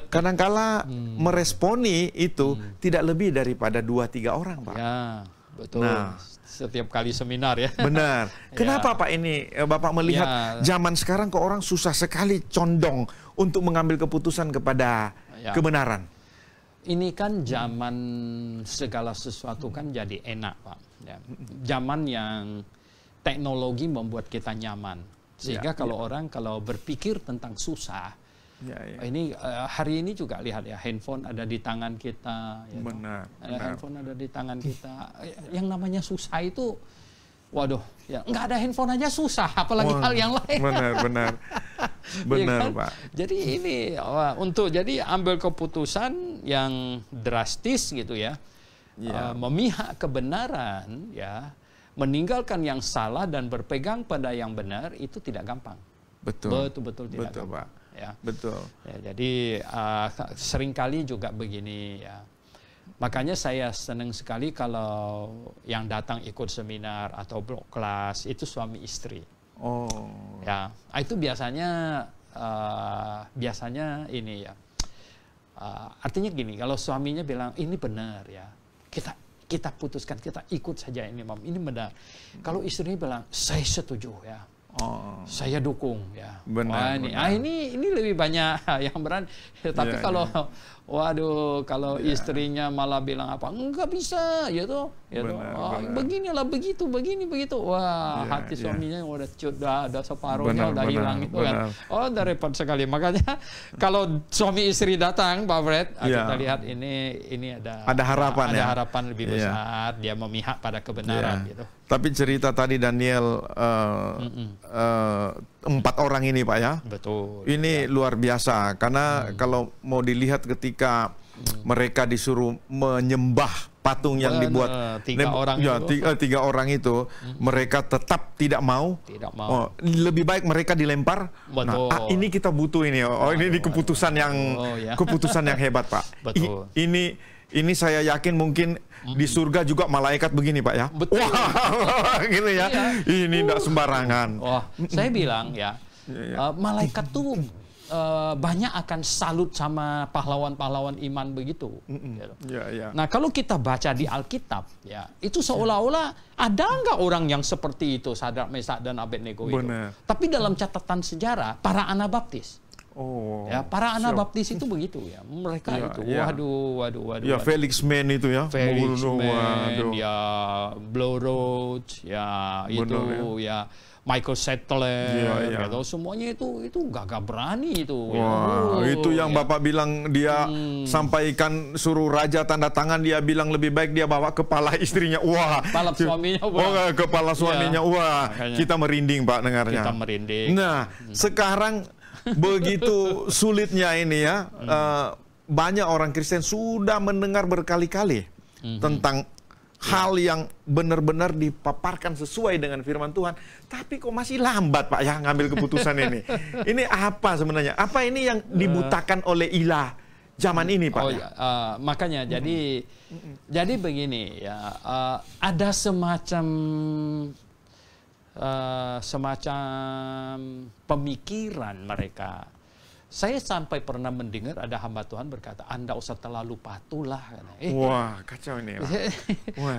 Kadangkala meresponi itu tidak lebih daripada 2-3 orang, Pak. Ya, betul. Nah, setiap kali seminar ya. Benar. Kenapa Pak ini Bapak melihat zaman sekarang kok orang susah sekali condong untuk mengambil keputusan kepada kebenaran? Ini kan zaman segala sesuatu kan jadi enak, Pak. Zaman yang teknologi membuat kita nyaman. Sehingga kalau orang kalau berpikir tentang susah, ini hari ini juga lihat ya, handphone ada di tangan kita. Benar. Handphone ada di tangan kita. Yang namanya susah itu, waduh, nggak ada handphone aja susah, apalagi hal yang lain. Benar, kan? Pak. Jadi ini untuk ambil keputusan yang drastis gitu ya, memihak kebenaran, meninggalkan yang salah dan berpegang pada yang benar itu tidak gampang. Betul tidak gampang. Pak. Betul. Jadi seringkali juga begini ya. Makanya saya senang sekali kalau yang datang ikut seminar atau blog kelas itu suami istri. Itu biasanya ini ya. Artinya gini, kalau suaminya bilang ini benar ya, kita putuskan, kita ikut saja ini, Mam, ini benar. Kalau istrinya bilang saya setuju ya. Saya dukung ya. Benar. Ini lebih banyak yang berani. Tapi kalau kalau istrinya malah bilang apa? Enggak bisa, gitu. Beginilah begitu. Wah, hati suaminya udah separuhnya udah hilang itu kan. Udah repot sekali. Makanya kalau suami istri datang, Pak Fred, kita lihat ini ada harapan ada harapan lebih besar. Dia memihak pada kebenaran gitu. Tapi cerita tadi Daniel 4 orang ini, Pak ya. Betul. Ini luar biasa karena kalau mau dilihat ketika mereka disuruh menyembah patung yang dibuat 3 orang itu. 3 orang itu, mereka tetap tidak mau. Lebih baik mereka dilempar. Betul. Nah, ini kita butuh ini. Ini keputusan yang keputusan yang hebat, Pak. Betul. Ini saya yakin mungkin di surga juga malaikat begini, Pak ya. Betul. Wah, gitu ya. Ini tidak sembarangan. Saya bilang malaikat tuh banyak akan salut sama pahlawan-pahlawan iman begitu. Nah, kalau kita baca di Alkitab, itu seolah-olah ada nggak orang yang seperti itu, Sadrak, Mesak, dan Abednego itu. Tapi dalam catatan sejarah, para Anabaptis. Para Anabaptis itu begitu ya. Mereka itu, waduh. Ya, Felix Mann itu ya. Felix Mann, Blow Roach, itu ya. Michael Settler, semuanya itu gagah berani itu. Itu yang Bapak bilang dia sampaikan suruh raja tanda tangan, dia bilang lebih baik dia bawa kepala istrinya. Kepala suaminya. Kepala suaminya. Kita merinding, Pak, dengarnya. Kita merinding. Nah, sekarang begitu sulitnya ini ya, banyak orang Kristen sudah mendengar berkali-kali tentang hal yang benar-benar dipaparkan sesuai dengan firman Tuhan, tapi kok masih lambat, Pak ya, ngambil keputusan ini. Ini apa sebenarnya? Apa ini yang dibutakan oleh ilah zaman ini, Pak? Makanya jadi begini ya, ada semacam pemikiran mereka Saya sampai pernah mendengar ada hamba Tuhan berkata, Anda usah terlalu patuh lah. Wah, kacau ini.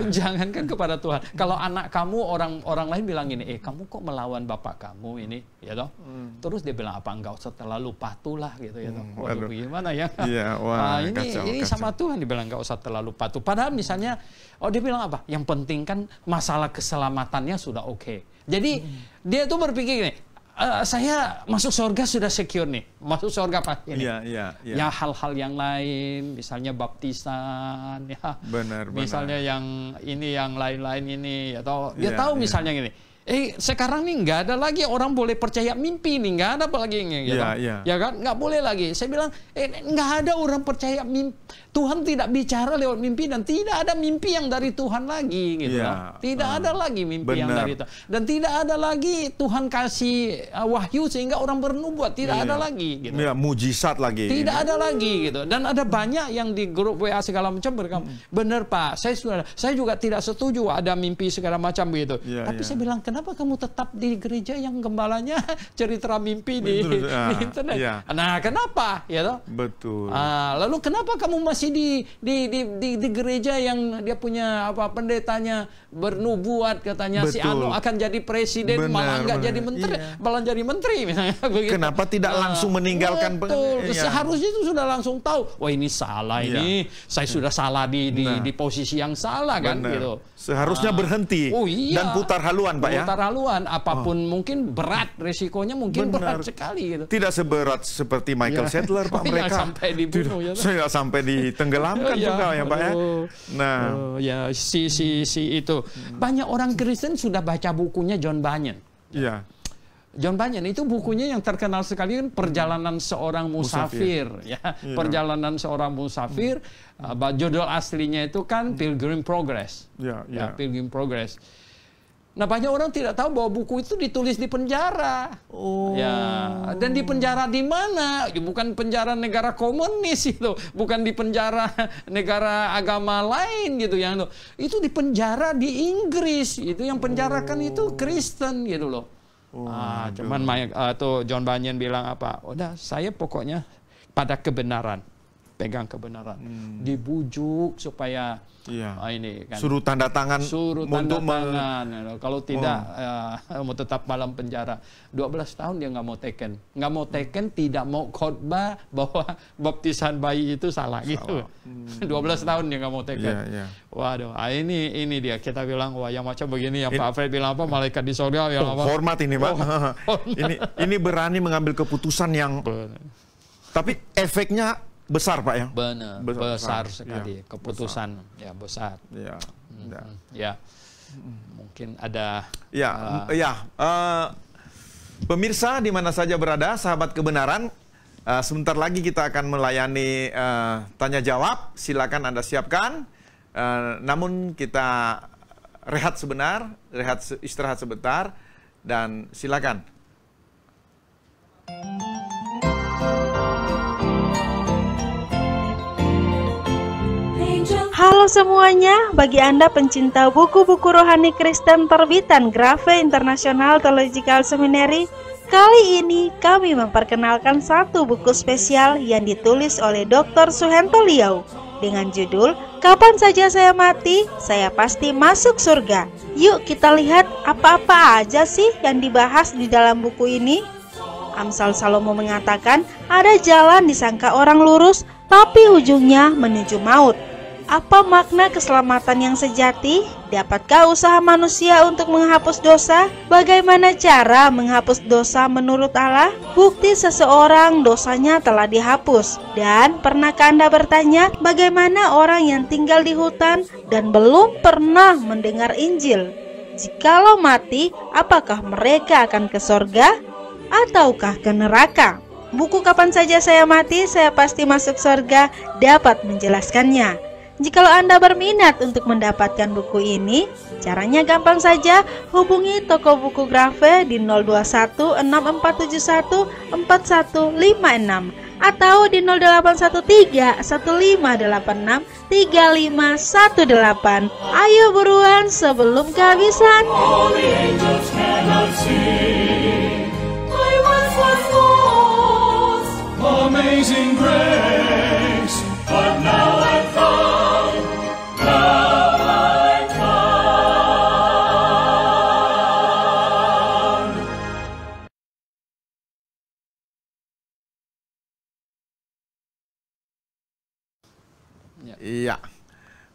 Jangankan kepada Tuhan. Kalau anak kamu, orang lain bilang gini, kamu kok melawan bapak kamu ini, ya toh? Terus dia bilang apa? Enggak usah terlalu patuh lah, gitu ya toh. Waduh, gimana ya? Iya, wah, ini sama Tuhan dibilang enggak usah terlalu patuh. Padahal misalnya, dia bilang apa? Yang penting kan masalah keselamatannya sudah oke. Jadi dia tuh berpikir gini, saya masuk surga sudah secure nih, masuk surga pasti nih. Ya hal-hal yang lain, misalnya baptisan, ya. Benar. Misalnya yang ini, yang lain-lain ini, atau dia tahu misalnya gini. Sekarang nih nggak ada lagi orang boleh percaya mimpi nih, nggak ada apa lagi gitu. Ya kan, nggak boleh lagi. Saya bilang, nggak ada orang percaya mimpi. Tuhan tidak bicara lewat mimpi dan tidak ada mimpi yang dari Tuhan lagi gitu. Tidak ada lagi mimpi yang dari Tuhan. Dan tidak ada lagi Tuhan kasih wahyu sehingga orang bernubuat, tidak ada lagi gitu. Mujizat lagi. Tidak ada lagi gitu. Dan ada banyak yang di grup WA segala macam berkata, benar Pak, saya juga tidak setuju ada mimpi segala macam gitu. Tapi saya bilang, kenapa kamu tetap di gereja yang gembalanya cerita mimpi di internet? Nah, kenapa? Ya toh? Betul. Lalu kenapa kamu masih di gereja yang dia punya pendetanya bernubuat katanya si Anu akan jadi presiden, malah nggak jadi menteri, malah jadi menteri misalnya begitu. Kenapa tidak langsung meninggalkan? Betul. Seharusnya itu sudah langsung tahu, wah ini salah ini, saya sudah salah di posisi yang salah kan gitu. Seharusnya berhenti dan putar haluan Pak ya. Putar haluan, apapun mungkin berat, resikonya mungkin berat sekali gitu. Tidak seberat seperti Michael Sattler Pak mereka. Sampai dibunuh ya. Saya sampai ditenggelamkan juga ya Pak ya. Nah, si itu. Banyak orang Kristen sudah baca bukunya John Bunyan. Iya. John Bunyan itu bukunya yang terkenal sekali kan Perjalanan Seorang Musafir. Perjalanan Seorang Musafir. Judul aslinya itu kan Pilgrim Progress. Pilgrim Progress. Nah, banyak orang tidak tahu bahwa buku itu ditulis di penjara. Dan di penjara di mana? Bukan penjara negara komunis itu, bukan di penjara negara agama lain gitu yang itu di penjara di Inggris. Itu yang penjarakan itu Kristen gitu loh. Cuman John Bunyan bilang apa? Udah, saya pokoknya pada kebenaran, pegang kebenaran, dibujuk supaya ini kan suruh tanda tangan, kalau tidak mau tetap dalam penjara. 12 tahun dia nggak mau teken, tidak mau khotbah bahwa baptisan bayi itu salah gitu. 12 tahun dia nggak mau teken. Waduh, ini dia kita bilang, wah yang macam begini yang Pak Fred bilang apa, malaikat di surga yang apa? Hormat ini Pak. Ini berani mengambil keputusan yang tapi efeknya besar Pak ya? Benar, besar sekali keputusan besar. Mungkin ada. Pemirsa di mana saja berada, sahabat kebenaran, sebentar lagi kita akan melayani tanya jawab. Silakan Anda siapkan. Namun kita rehat sebentar, istirahat sebentar, dan silakan. Halo semuanya, bagi Anda pencinta buku-buku rohani Kristen terbitan Grave International Theological Seminary, kali ini kami memperkenalkan satu buku spesial yang ditulis oleh Dr. Suhento Liau dengan judul Kapan Saja Saya Mati, Saya Pasti Masuk Surga. Yuk kita lihat apa-apa aja sih yang dibahas di dalam buku ini. Amsal Salomo mengatakan ada jalan disangka orang lurus, tapi ujungnya menuju maut. Apa makna keselamatan yang sejati? Dapatkah usaha manusia untuk menghapus dosa? Bagaimana cara menghapus dosa menurut Allah? Bukti seseorang dosanya telah dihapus. Dan pernahkah Anda bertanya, bagaimana orang yang tinggal di hutan dan belum pernah mendengar Injil? Jikalau mati, apakah mereka akan ke sorga ataukah ke neraka? Buku Kapan Saja Saya Mati, Saya Pasti Masuk Sorga dapat menjelaskannya. Jikalau Anda berminat untuk mendapatkan buku ini, caranya gampang saja, hubungi toko buku Grave di 021 6471 4156 atau di 0813 1586 3518. Ayo buruan sebelum kehabisan. grace, but now I'm found, now I'm found. Iya.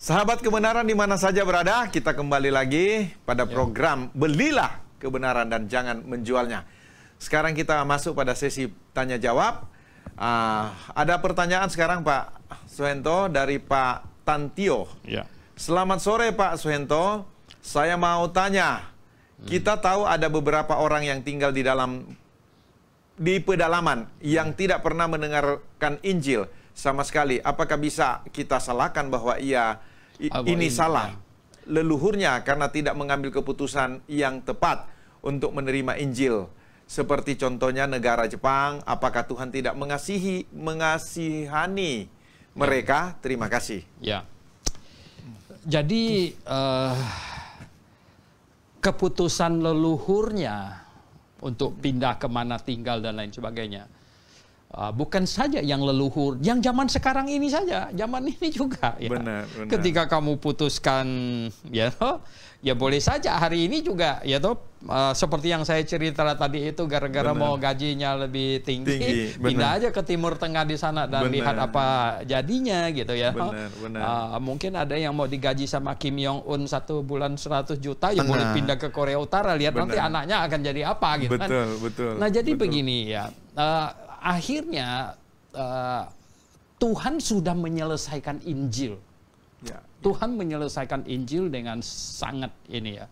Sahabat kebenaran di mana saja berada, kita kembali lagi pada program Belilah Kebenaran dan Jangan Menjualnya. Sekarang kita masuk pada sesi tanya jawab. Ada pertanyaan sekarang Pak Suhento dari Pak Tantio. Ya. Selamat sore Pak Suhento. Saya mau tanya, kita tahu ada beberapa orang yang tinggal di pedalaman yang tidak pernah mendengarkan Injil sama sekali. Apakah bisa kita salahkan bahwa ini salah leluhurnya karena tidak mengambil keputusan yang tepat untuk menerima Injil? Seperti contohnya negara Jepang, apakah Tuhan tidak mengasihani mereka? Terima kasih. Ya. Jadi keputusan leluhurnya untuk pindah kemana tinggal dan lain sebagainya, bukan saja yang leluhur, yang zaman sekarang ini saja, zaman ini juga. Ya. Benar. Ketika kamu putuskan, ya boleh saja hari ini juga, ya toh, seperti yang saya cerita tadi itu, gara-gara mau gajinya lebih tinggi, pindah aja ke Timur Tengah di sana dan lihat apa jadinya, gitu ya. Mungkin ada yang mau digaji sama Kim Jong Un 1 bulan 100 juta, ya boleh pindah ke Korea Utara, lihat nanti anaknya akan jadi apa, gitu kan. Nah jadi begini ya. Akhirnya Tuhan sudah menyelesaikan Injil. Tuhan menyelesaikan Injil dengan sangat ini ya.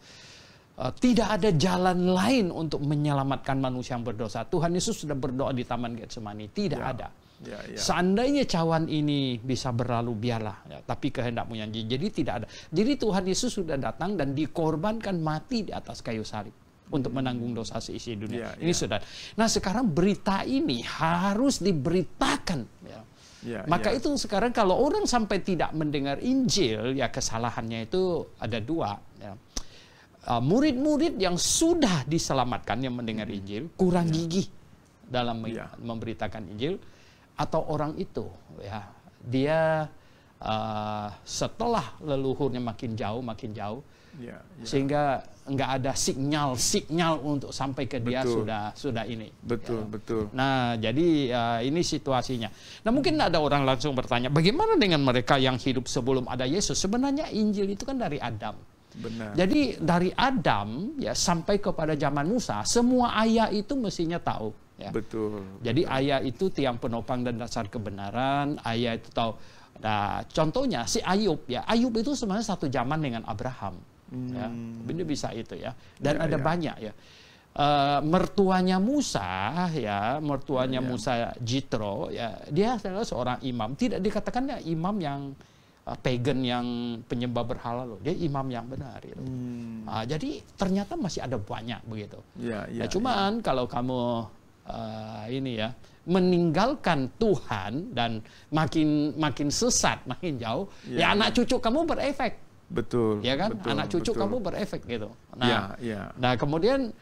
Tidak ada jalan lain untuk menyelamatkan manusia yang berdosa. Tuhan Yesus sudah berdoa di Taman Getsemani. Tidak ada. Seandainya cawan ini bisa berlalu, biarlah. Ya, tapi kehendakmu yang jadi tidak ada. Jadi Tuhan Yesus sudah datang dan dikorbankan mati di atas kayu salib untuk menanggung dosa seisi dunia. Ini sudah. Nah sekarang berita ini harus diberitakan. Ya. Maka itu sekarang kalau orang sampai tidak mendengar Injil, ya kesalahannya itu ada dua. Ya. Murid-murid yang sudah diselamatkan yang mendengar Injil kurang gigih dalam memberitakan Injil, atau orang itu ya dia setelah leluhurnya makin jauh sehingga nggak ada sinyal untuk sampai ke dia sudah ini. Betul. Nah jadi ini situasinya. Nah mungkin ada orang langsung bertanya, bagaimana dengan mereka yang hidup sebelum ada Yesus? Sebenarnya Injil itu kan dari Adam. Benar. Jadi dari Adam ya sampai kepada zaman Musa, semua ayah itu mestinya tahu. Ya. Jadi ayah itu tiang penopang dan dasar kebenaran. Ayah itu tahu. Nah, contohnya si Ayub ya. Ayub itu sebenarnya satu zaman dengan Abraham. Ya, ini bisa itu ya. Dan ada banyak ya. Mertuanya Musa ya, Musa Jitro ya, dia adalah seorang imam. Tidak dikatakan ya imam yang pagan yang penyembah berhala loh. Dia imam yang benar gitu. Jadi ternyata masih ada banyak begitu. Cuman kalau kamu ini ya meninggalkan Tuhan dan makin sesat, makin jauh, ya anak cucu kamu berefek. Ya kan? Anak cucu kamu berefek gitu. Nah, kemudian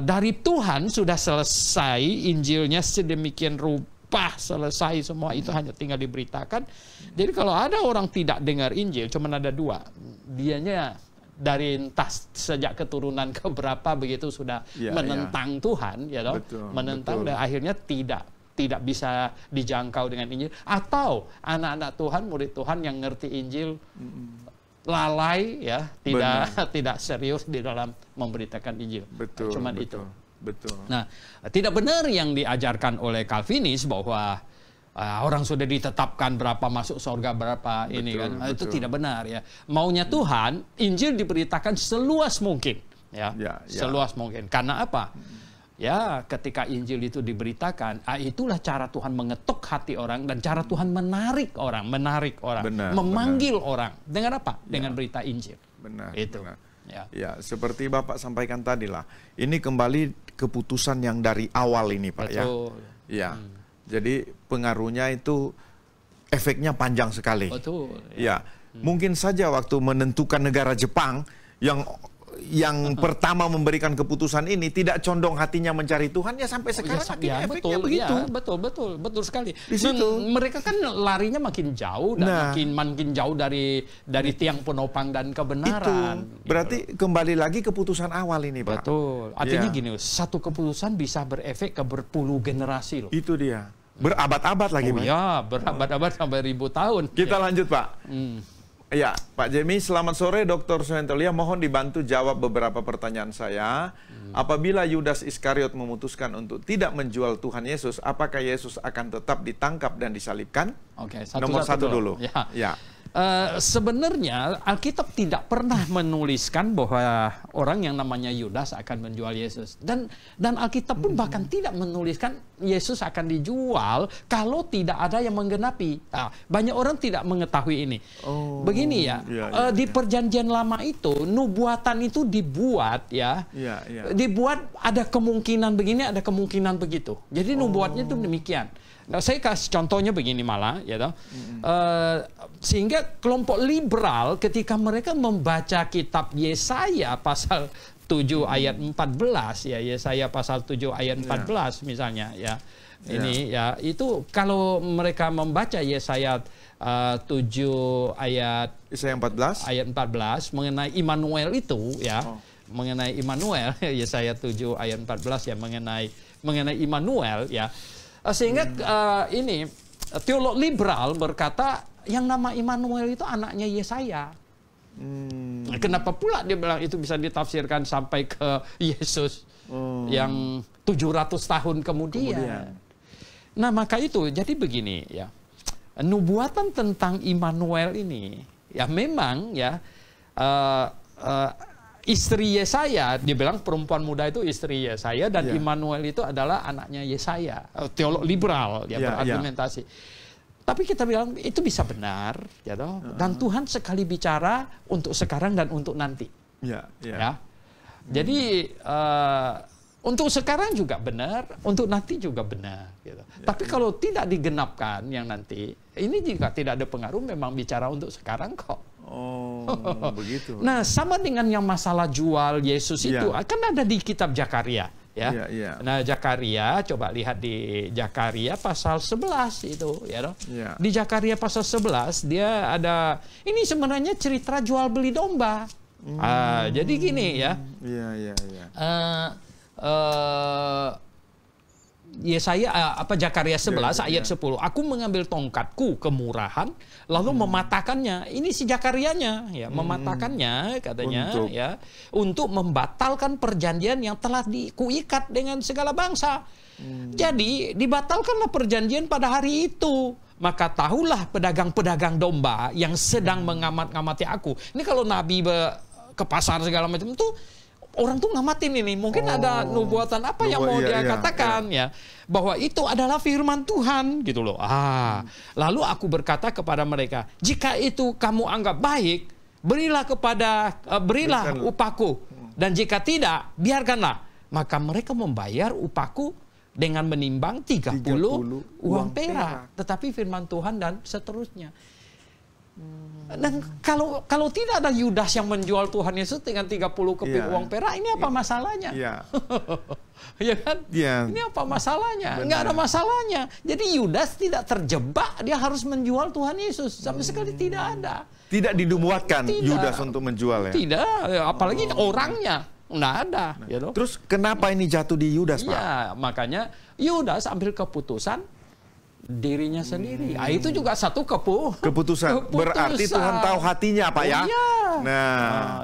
dari Tuhan sudah selesai Injilnya sedemikian rupa, selesai semua itu hanya tinggal diberitakan. Jadi kalau ada orang tidak dengar Injil, cuman ada dua. Dianya dari entah sejak keturunan keberapa begitu sudah menentang Tuhan, ya toh? Menentang dan akhirnya tidak bisa dijangkau dengan Injil, atau anak-anak Tuhan, murid Tuhan yang ngerti Injil lalai ya, tidak serius di dalam memberitakan Injil. Cuman itu. Nah, tidak benar yang diajarkan oleh Calvinis bahwa orang sudah ditetapkan berapa masuk surga, berapa ini kan. Itu tidak benar ya. Maunya Tuhan, Injil diberitakan seluas mungkin ya. Seluas mungkin. Karena apa? Ya, ketika Injil itu diberitakan, itulah cara Tuhan mengetuk hati orang dan cara Tuhan menarik orang, memanggil orang. Dengan apa? Dengan berita Injil. Itu. Ya, seperti Bapak sampaikan tadi lah. Ini kembali keputusan yang dari awal ini, Pak. Ya. Jadi pengaruhnya itu efeknya panjang sekali. Ya. Mungkin saja waktu menentukan negara Jepang yang yang pertama memberikan keputusan ini tidak condong hatinya mencari Tuhan, ya sampai sekarang akhirnya efeknya begitu. Betul sekali. Di situ mereka kan larinya makin jauh dan makin jauh dari tiang penopang dan kebenaran. Itu berarti kembali lagi keputusan awal ini, Pak. Betul. Artinya gini, satu keputusan bisa berefek ke berpuluh generasi loh. Itu dia. Berabad-abad lagi, Pak. Ya, berabad-abad sampai ribu tahun. Kita lanjut, Pak. Ya, Pak Jemi, selamat sore Dr. Suhentolia. Mohon dibantu jawab beberapa pertanyaan saya. Apabila Yudas Iskariot memutuskan untuk tidak menjual Tuhan Yesus, apakah Yesus akan tetap ditangkap dan disalibkan? Oke, nomor satu dulu. Ya. Sebenarnya Alkitab tidak pernah menuliskan bahwa orang yang namanya Yudas akan menjual Yesus, dan Alkitab pun bahkan tidak menuliskan Yesus akan dijual kalau tidak ada yang menggenapi. Banyak orang tidak mengetahui ini. Begini ya, di Perjanjian Lama itu nubuatan itu dibuat dibuat ada kemungkinan begini, ada kemungkinan begitu. Jadi nubuatnya itu demikian. Nah, saya kasih contohnya begini malah, sehingga kelompok liberal ketika mereka membaca kitab Yesaya pasal 7 ayat 14 Yesaya pasal 7 ayat 14 misalnya ini itu kalau mereka membaca Yesaya 7 ayat 14 mengenai Immanuel itu mengenai Immanuel Yesaya 7 ayat 14 mengenai Immanuel sehingga ini teolog liberal berkata yang nama Immanuel itu anaknya Yesaya. Kenapa pula dia bilang itu bisa ditafsirkan sampai ke Yesus yang 700 tahun kemudian. Nah, maka itu jadi begini nubuatan tentang Immanuel ini memang istri Yesaya, dia bilang perempuan muda itu istri Yesaya dan Immanuel itu adalah anaknya Yesaya. Teolog liberal berargumentasi. Tapi kita bilang itu bisa benar, dan Tuhan sekali bicara untuk sekarang dan untuk nanti. Jadi untuk sekarang juga benar, untuk nanti juga benar. Tapi kalau tidak digenapkan yang nanti, ini juga tidak ada pengaruh. Memang bicara untuk sekarang kok. Begitu. Nah, sama dengan yang masalah jual Yesus itu, kan ada di kitab Zakaria. Nah, Zakaria, coba lihat di Zakaria pasal 11 itu. Di Zakaria pasal 11, dia ada, ini sebenarnya cerita jual beli domba. Jadi gini Yesaya Zakaria 11 ayat 10. Aku mengambil tongkatku kemurahan lalu mematahkannya. Ini si Zakarianya mematahkannya katanya untuk membatalkan perjanjian yang telah kuikat dengan segala bangsa. Jadi dibatalkanlah perjanjian pada hari itu. Maka tahulah pedagang-pedagang domba yang sedang mengamat-ngamati aku. Ini kalau Nabi ke pasar segala macam itu orang tuh ngamatin ini, mungkin ada nubuatan apa yang mau dia katakan bahwa itu adalah firman Tuhan gitu loh. Lalu aku berkata kepada mereka, jika itu kamu anggap baik, berilah upahku, dan jika tidak, biarkanlah. Maka mereka membayar upahku dengan menimbang 30 uang perak. Tetapi firman Tuhan dan seterusnya. Dan kalau tidak ada Yudas yang menjual Tuhan Yesus dengan 30 keping uang perak, ini apa masalahnya? Ya kan? Ini apa masalahnya? Enggak ada masalahnya. Jadi Yudas tidak terjebak, dia harus menjual Tuhan Yesus. Sama sekali tidak ada. Tidak dinubuatkan Yudas untuk menjual Tidak, apalagi orangnya. Nggak ada. Terus kenapa ini jatuh di Yudas, Pak? Makanya Yudas ambil keputusan dirinya sendiri. Itu juga satu keputusan. Berarti Tuhan tahu hatinya, Pak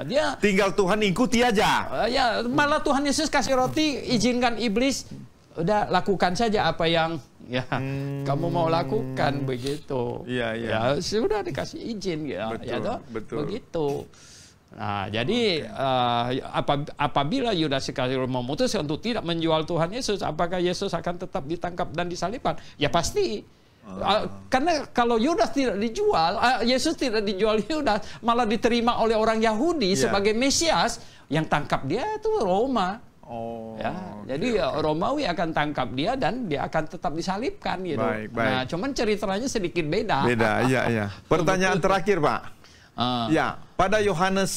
dia tinggal Tuhan ikuti aja. Malah Tuhan Yesus kasih roti, izinkan iblis, udah lakukan saja apa yang kamu mau lakukan begitu. Sudah dikasih izin betul. Begitu. Nah, jadi apabila Yudas Iskariot memutuskan untuk tidak menjual Tuhan Yesus, apakah Yesus akan tetap ditangkap dan disalibkan? Ya pasti. Karena kalau Yudas tidak dijual, Yesus tidak dijual Yudas, malah diterima oleh orang Yahudi sebagai Mesias, yang tangkap dia itu Roma. Jadi Romawi akan tangkap dia dan dia akan tetap disalibkan gitu. Baik. Nah, cuman ceritanya sedikit beda. Pertanyaan terakhir, Pak. Pada Yohanes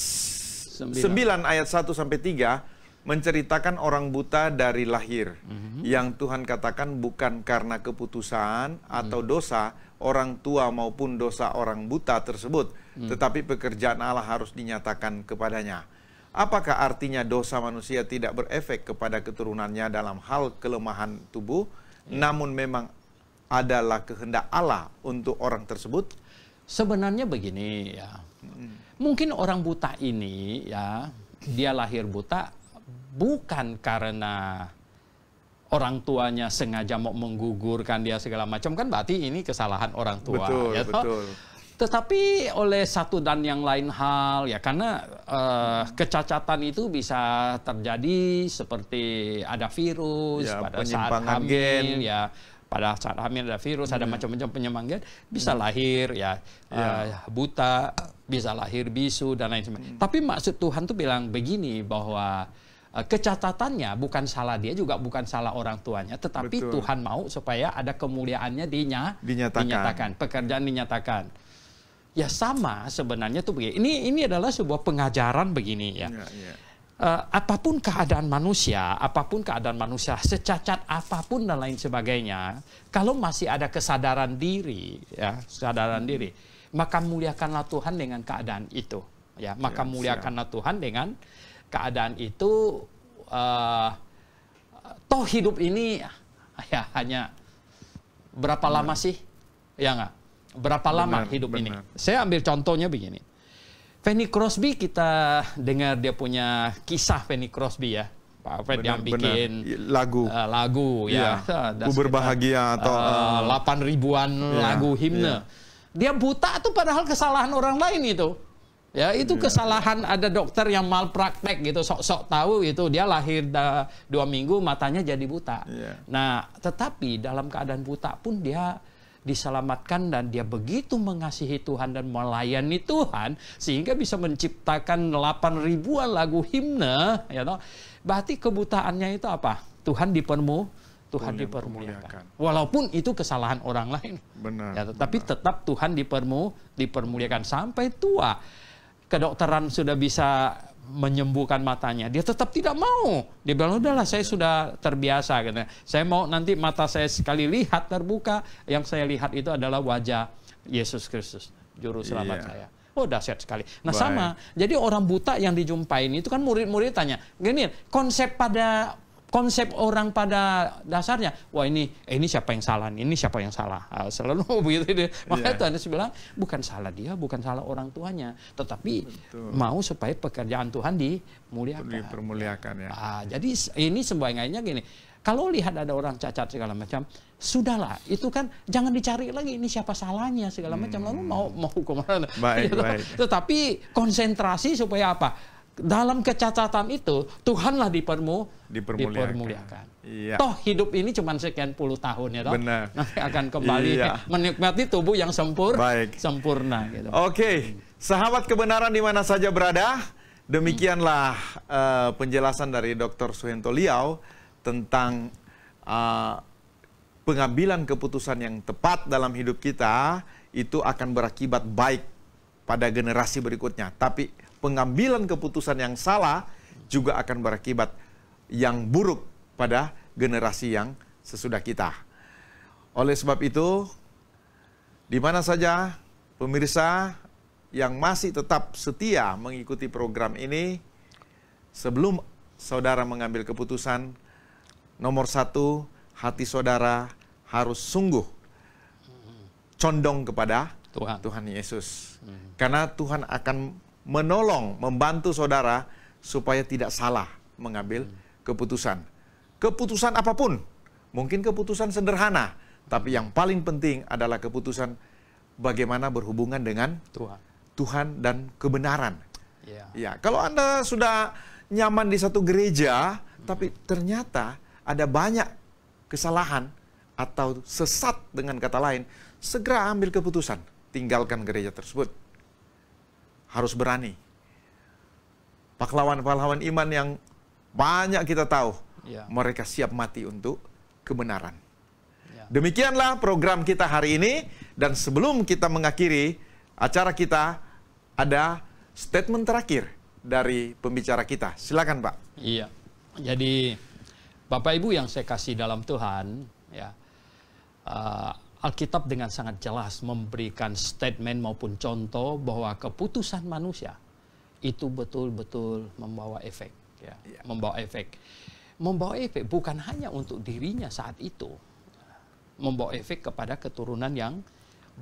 9 ayat 1 sampai 3 menceritakan orang buta dari lahir. Yang Tuhan katakan bukan karena keputusan atau dosa orang tua maupun dosa orang buta tersebut, tetapi pekerjaan Allah harus dinyatakan kepadanya. Apakah artinya dosa manusia tidak berefek kepada keturunannya dalam hal kelemahan tubuh, namun memang adalah kehendak Allah untuk orang tersebut? Sebenarnya begini ya. Mungkin orang buta ini ya, dia lahir buta bukan karena orang tuanya sengaja mau menggugurkan dia segala macam, kan berarti ini kesalahan orang tua. Betul, ya, betul. Tetapi oleh satu dan yang lain hal ya, karena kecacatan itu bisa terjadi seperti ada virus ya, pada saat hamil ya. Pada saat hamil ada virus, ada macam-macam penyemanggan, bisa lahir ya, buta, bisa lahir bisu dan lain sebagainya. Tapi maksud Tuhan tuh bilang begini, bahwa kecatatannya bukan salah dia, juga bukan salah orang tuanya, tetapi Betul. Tuhan mau supaya ada kemuliaannya dinyatakan, pekerjaan dinyatakan. Ya sama sebenarnya tuh begini. Ini adalah sebuah pengajaran begini ya. Apapun keadaan manusia, secacat apapun dan lain sebagainya, kalau masih ada kesadaran diri, ya, diri, maka muliakanlah Tuhan dengan keadaan itu, ya, maka muliakanlah Tuhan dengan keadaan itu. Toh hidup ini ya hanya berapa lama sih, ya nggak? Berapa lama hidup ini? Saya ambil contohnya begini. Fanny Crosby, kita dengar dia punya kisah Fanny Crosby ya, Pak Alfred, yang bikin lagu ya, Ku Berbahagia atau 8 ribuan lagu himne. Dia buta tuh padahal kesalahan orang lain itu. Ya, itu kesalahan ada dokter yang malpraktek gitu, sok-sok tahu itu, dia lahir 2 minggu matanya jadi buta. Nah, tetapi dalam keadaan buta pun dia diselamatkan, dan dia begitu mengasihi Tuhan dan melayani Tuhan sehingga bisa menciptakan 8 ribuan lagu himne, ya toh. Berarti kebutaannya itu apa? Tuhan dipermuliakan. Walaupun itu kesalahan orang lain. Benar. Ya, tapi tetap Tuhan dipermuliakan sampai tua. Kedokteran sudah bisa menyembuhkan matanya, dia tetap tidak mau. Dia bilang, udahlah, saya sudah terbiasa. Saya mau nanti mata saya sekali lihat terbuka, yang saya lihat itu adalah wajah Yesus Kristus, Juru Selamat saya. Oh, dahsyat sekali. Nah, sama. Jadi orang buta yang dijumpain itu kan murid-murid tanya, gini, konsep orang pada dasarnya, wah ini siapa yang salah, ini siapa yang salah, selalu begitu dia. Makanya Tuhan bilang bukan salah dia, bukan salah orang tuanya, tetapi mau supaya pekerjaan Tuhan dipermuliakan. Ya. Jadi ini sebaiknya gini, kalau lihat ada orang cacat segala macam, sudahlah, itu kan jangan dicari lagi ini siapa salahnya segala macam, lalu mau hukum mana. Baik. Tetapi konsentrasi supaya apa? Dalam kecacatan itu Tuhanlah dipermuliakan. Iya. Toh hidup ini cuma sekian puluh tahun ya toh. Benar. Nanti akan kembali menikmati tubuh yang sempurna gitu. Oke, sahabat kebenaran di mana saja berada, demikianlah penjelasan dari Dr. Suhento Liau tentang pengambilan keputusan yang tepat dalam hidup kita itu akan berakibat baik pada generasi berikutnya. Tapi pengambilan keputusan yang salah juga akan berakibat yang buruk pada generasi yang sesudah kita. Oleh sebab itu, di mana saja pemirsa yang masih tetap setia mengikuti program ini, sebelum saudara mengambil keputusan, nomor 1, hati saudara harus sungguh condong kepada Tuhan Yesus. Karena Tuhan akan menolong, membantu saudara supaya tidak salah mengambil keputusan. Keputusan apapun, mungkin keputusan sederhana, tapi yang paling penting adalah keputusan bagaimana berhubungan dengan Tuhan dan kebenaran. Ya, kalau Anda sudah nyaman di satu gereja, tapi ternyata ada banyak kesalahan atau sesat dengan kata lain, segera ambil keputusan, tinggalkan gereja tersebut. Harus berani. Pahlawan-pahlawan iman yang banyak kita tahu, mereka siap mati untuk kebenaran. Demikianlah program kita hari ini, dan sebelum kita mengakhiri acara kita, ada statement terakhir dari pembicara kita. Silakan, Pak. Iya. Jadi Bapak Ibu yang saya kasih dalam Tuhan, ya, Alkitab dengan sangat jelas memberikan statement maupun contoh bahwa keputusan manusia itu betul-betul membawa efek, ya, membawa efek. Membawa efek bukan hanya untuk dirinya saat itu, membawa efek kepada keturunan yang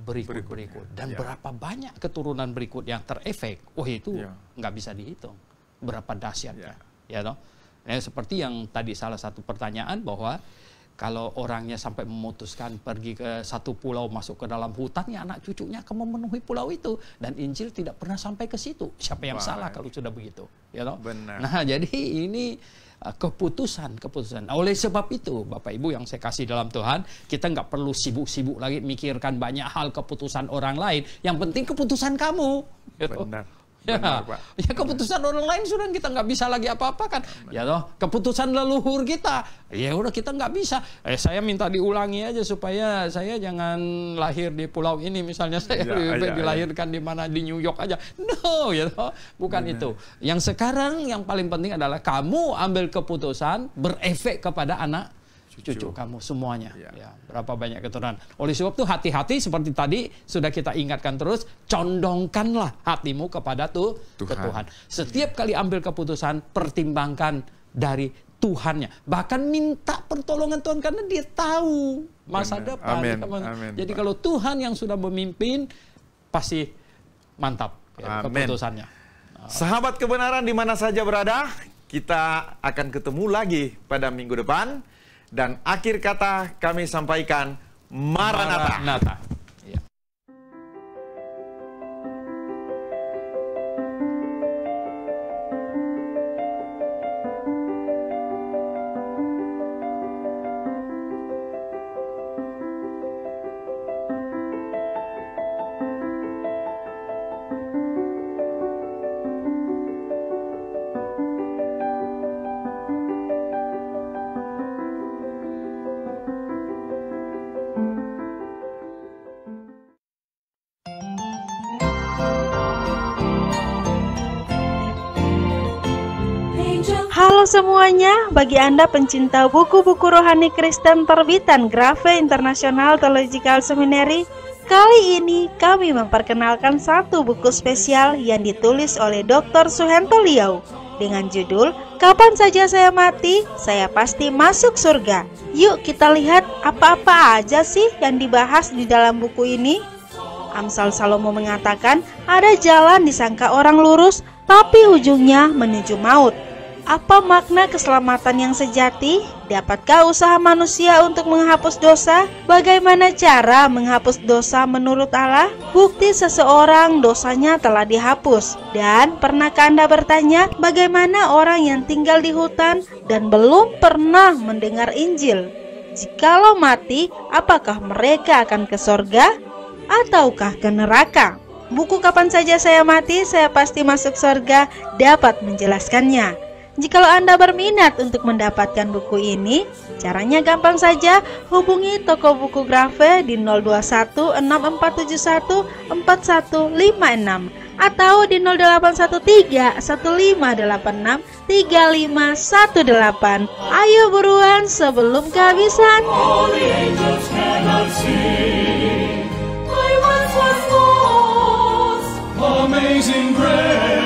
berikut-berikut. Dan berapa banyak keturunan berikut yang terefek, itu nggak bisa dihitung. Berapa dahsyatnya, ya toh? Nah, seperti yang tadi salah satu pertanyaan bahwa kalau orangnya sampai memutuskan pergi ke satu pulau, masuk ke dalam hutan, ya anak cucunya akan memenuhi pulau itu. Dan Injil tidak pernah sampai ke situ. Siapa yang salah kalau sudah begitu? Ya toh? Benar. Nah, jadi ini keputusan. Oleh sebab itu, Bapak Ibu yang saya kasih dalam Tuhan, kita nggak perlu sibuk-sibuk lagi mikirkan banyak hal keputusan orang lain. Yang penting keputusan kamu. Ya toh? Benar. Ya, Benar, Pak. Ya keputusan orang lain sudah kita nggak bisa lagi apa-apa kan. Ya toh, keputusan leluhur kita, ya udah kita nggak bisa. Saya minta diulangi aja supaya saya jangan lahir di pulau ini, misalnya saya dilahirkan di mana, di New York aja. No, ya toh, bukan itu. Yang sekarang yang paling penting adalah kamu ambil keputusan berefek kepada anak cucu kamu semuanya. Ya, berapa banyak keturunan. Oleh sebab itu hati-hati seperti tadi sudah kita ingatkan terus, condongkanlah hatimu kepada Tuhan. Setiap kali ambil keputusan, pertimbangkan dari Tuhannya. Bahkan minta pertolongan Tuhan karena dia tahu masa depan. Amin. Jadi kalau Tuhan yang sudah memimpin, pasti mantap ya, keputusannya. Sahabat kebenaran di mana saja berada, kita akan ketemu lagi pada minggu depan. Dan akhir kata kami sampaikan, Maranatha. Ya. Halo semuanya, bagi Anda pencinta buku-buku rohani Kristen terbitan Grafe International Theological Seminary, kali ini kami memperkenalkan satu buku spesial yang ditulis oleh Dr. Suhento Liau dengan judul Kapan Saja Saya Mati, Saya Pasti Masuk Surga. Yuk kita lihat apa-apa aja sih yang dibahas di dalam buku ini. Amsal Salomo mengatakan ada jalan disangka orang lurus, tapi ujungnya menuju maut. Apa makna keselamatan yang sejati? Dapatkah usaha manusia untuk menghapus dosa? Bagaimana cara menghapus dosa menurut Allah? Bukti seseorang dosanya telah dihapus. Dan pernahkah Anda bertanya, bagaimana orang yang tinggal di hutan dan belum pernah mendengar Injil? Jikalau mati, apakah mereka akan ke sorga ataukah ke neraka? Buku Kapan Saja Saya Mati, Saya Pasti Masuk Sorga dapat menjelaskannya. Jikalau Anda berminat untuk mendapatkan buku ini, caranya gampang saja, hubungi toko buku Grafe di 021 6471 4156 atau di 0813 1586 3518. Ayo buruan sebelum kehabisan. All the angels cannot sing. I once was lost. Amazing grace.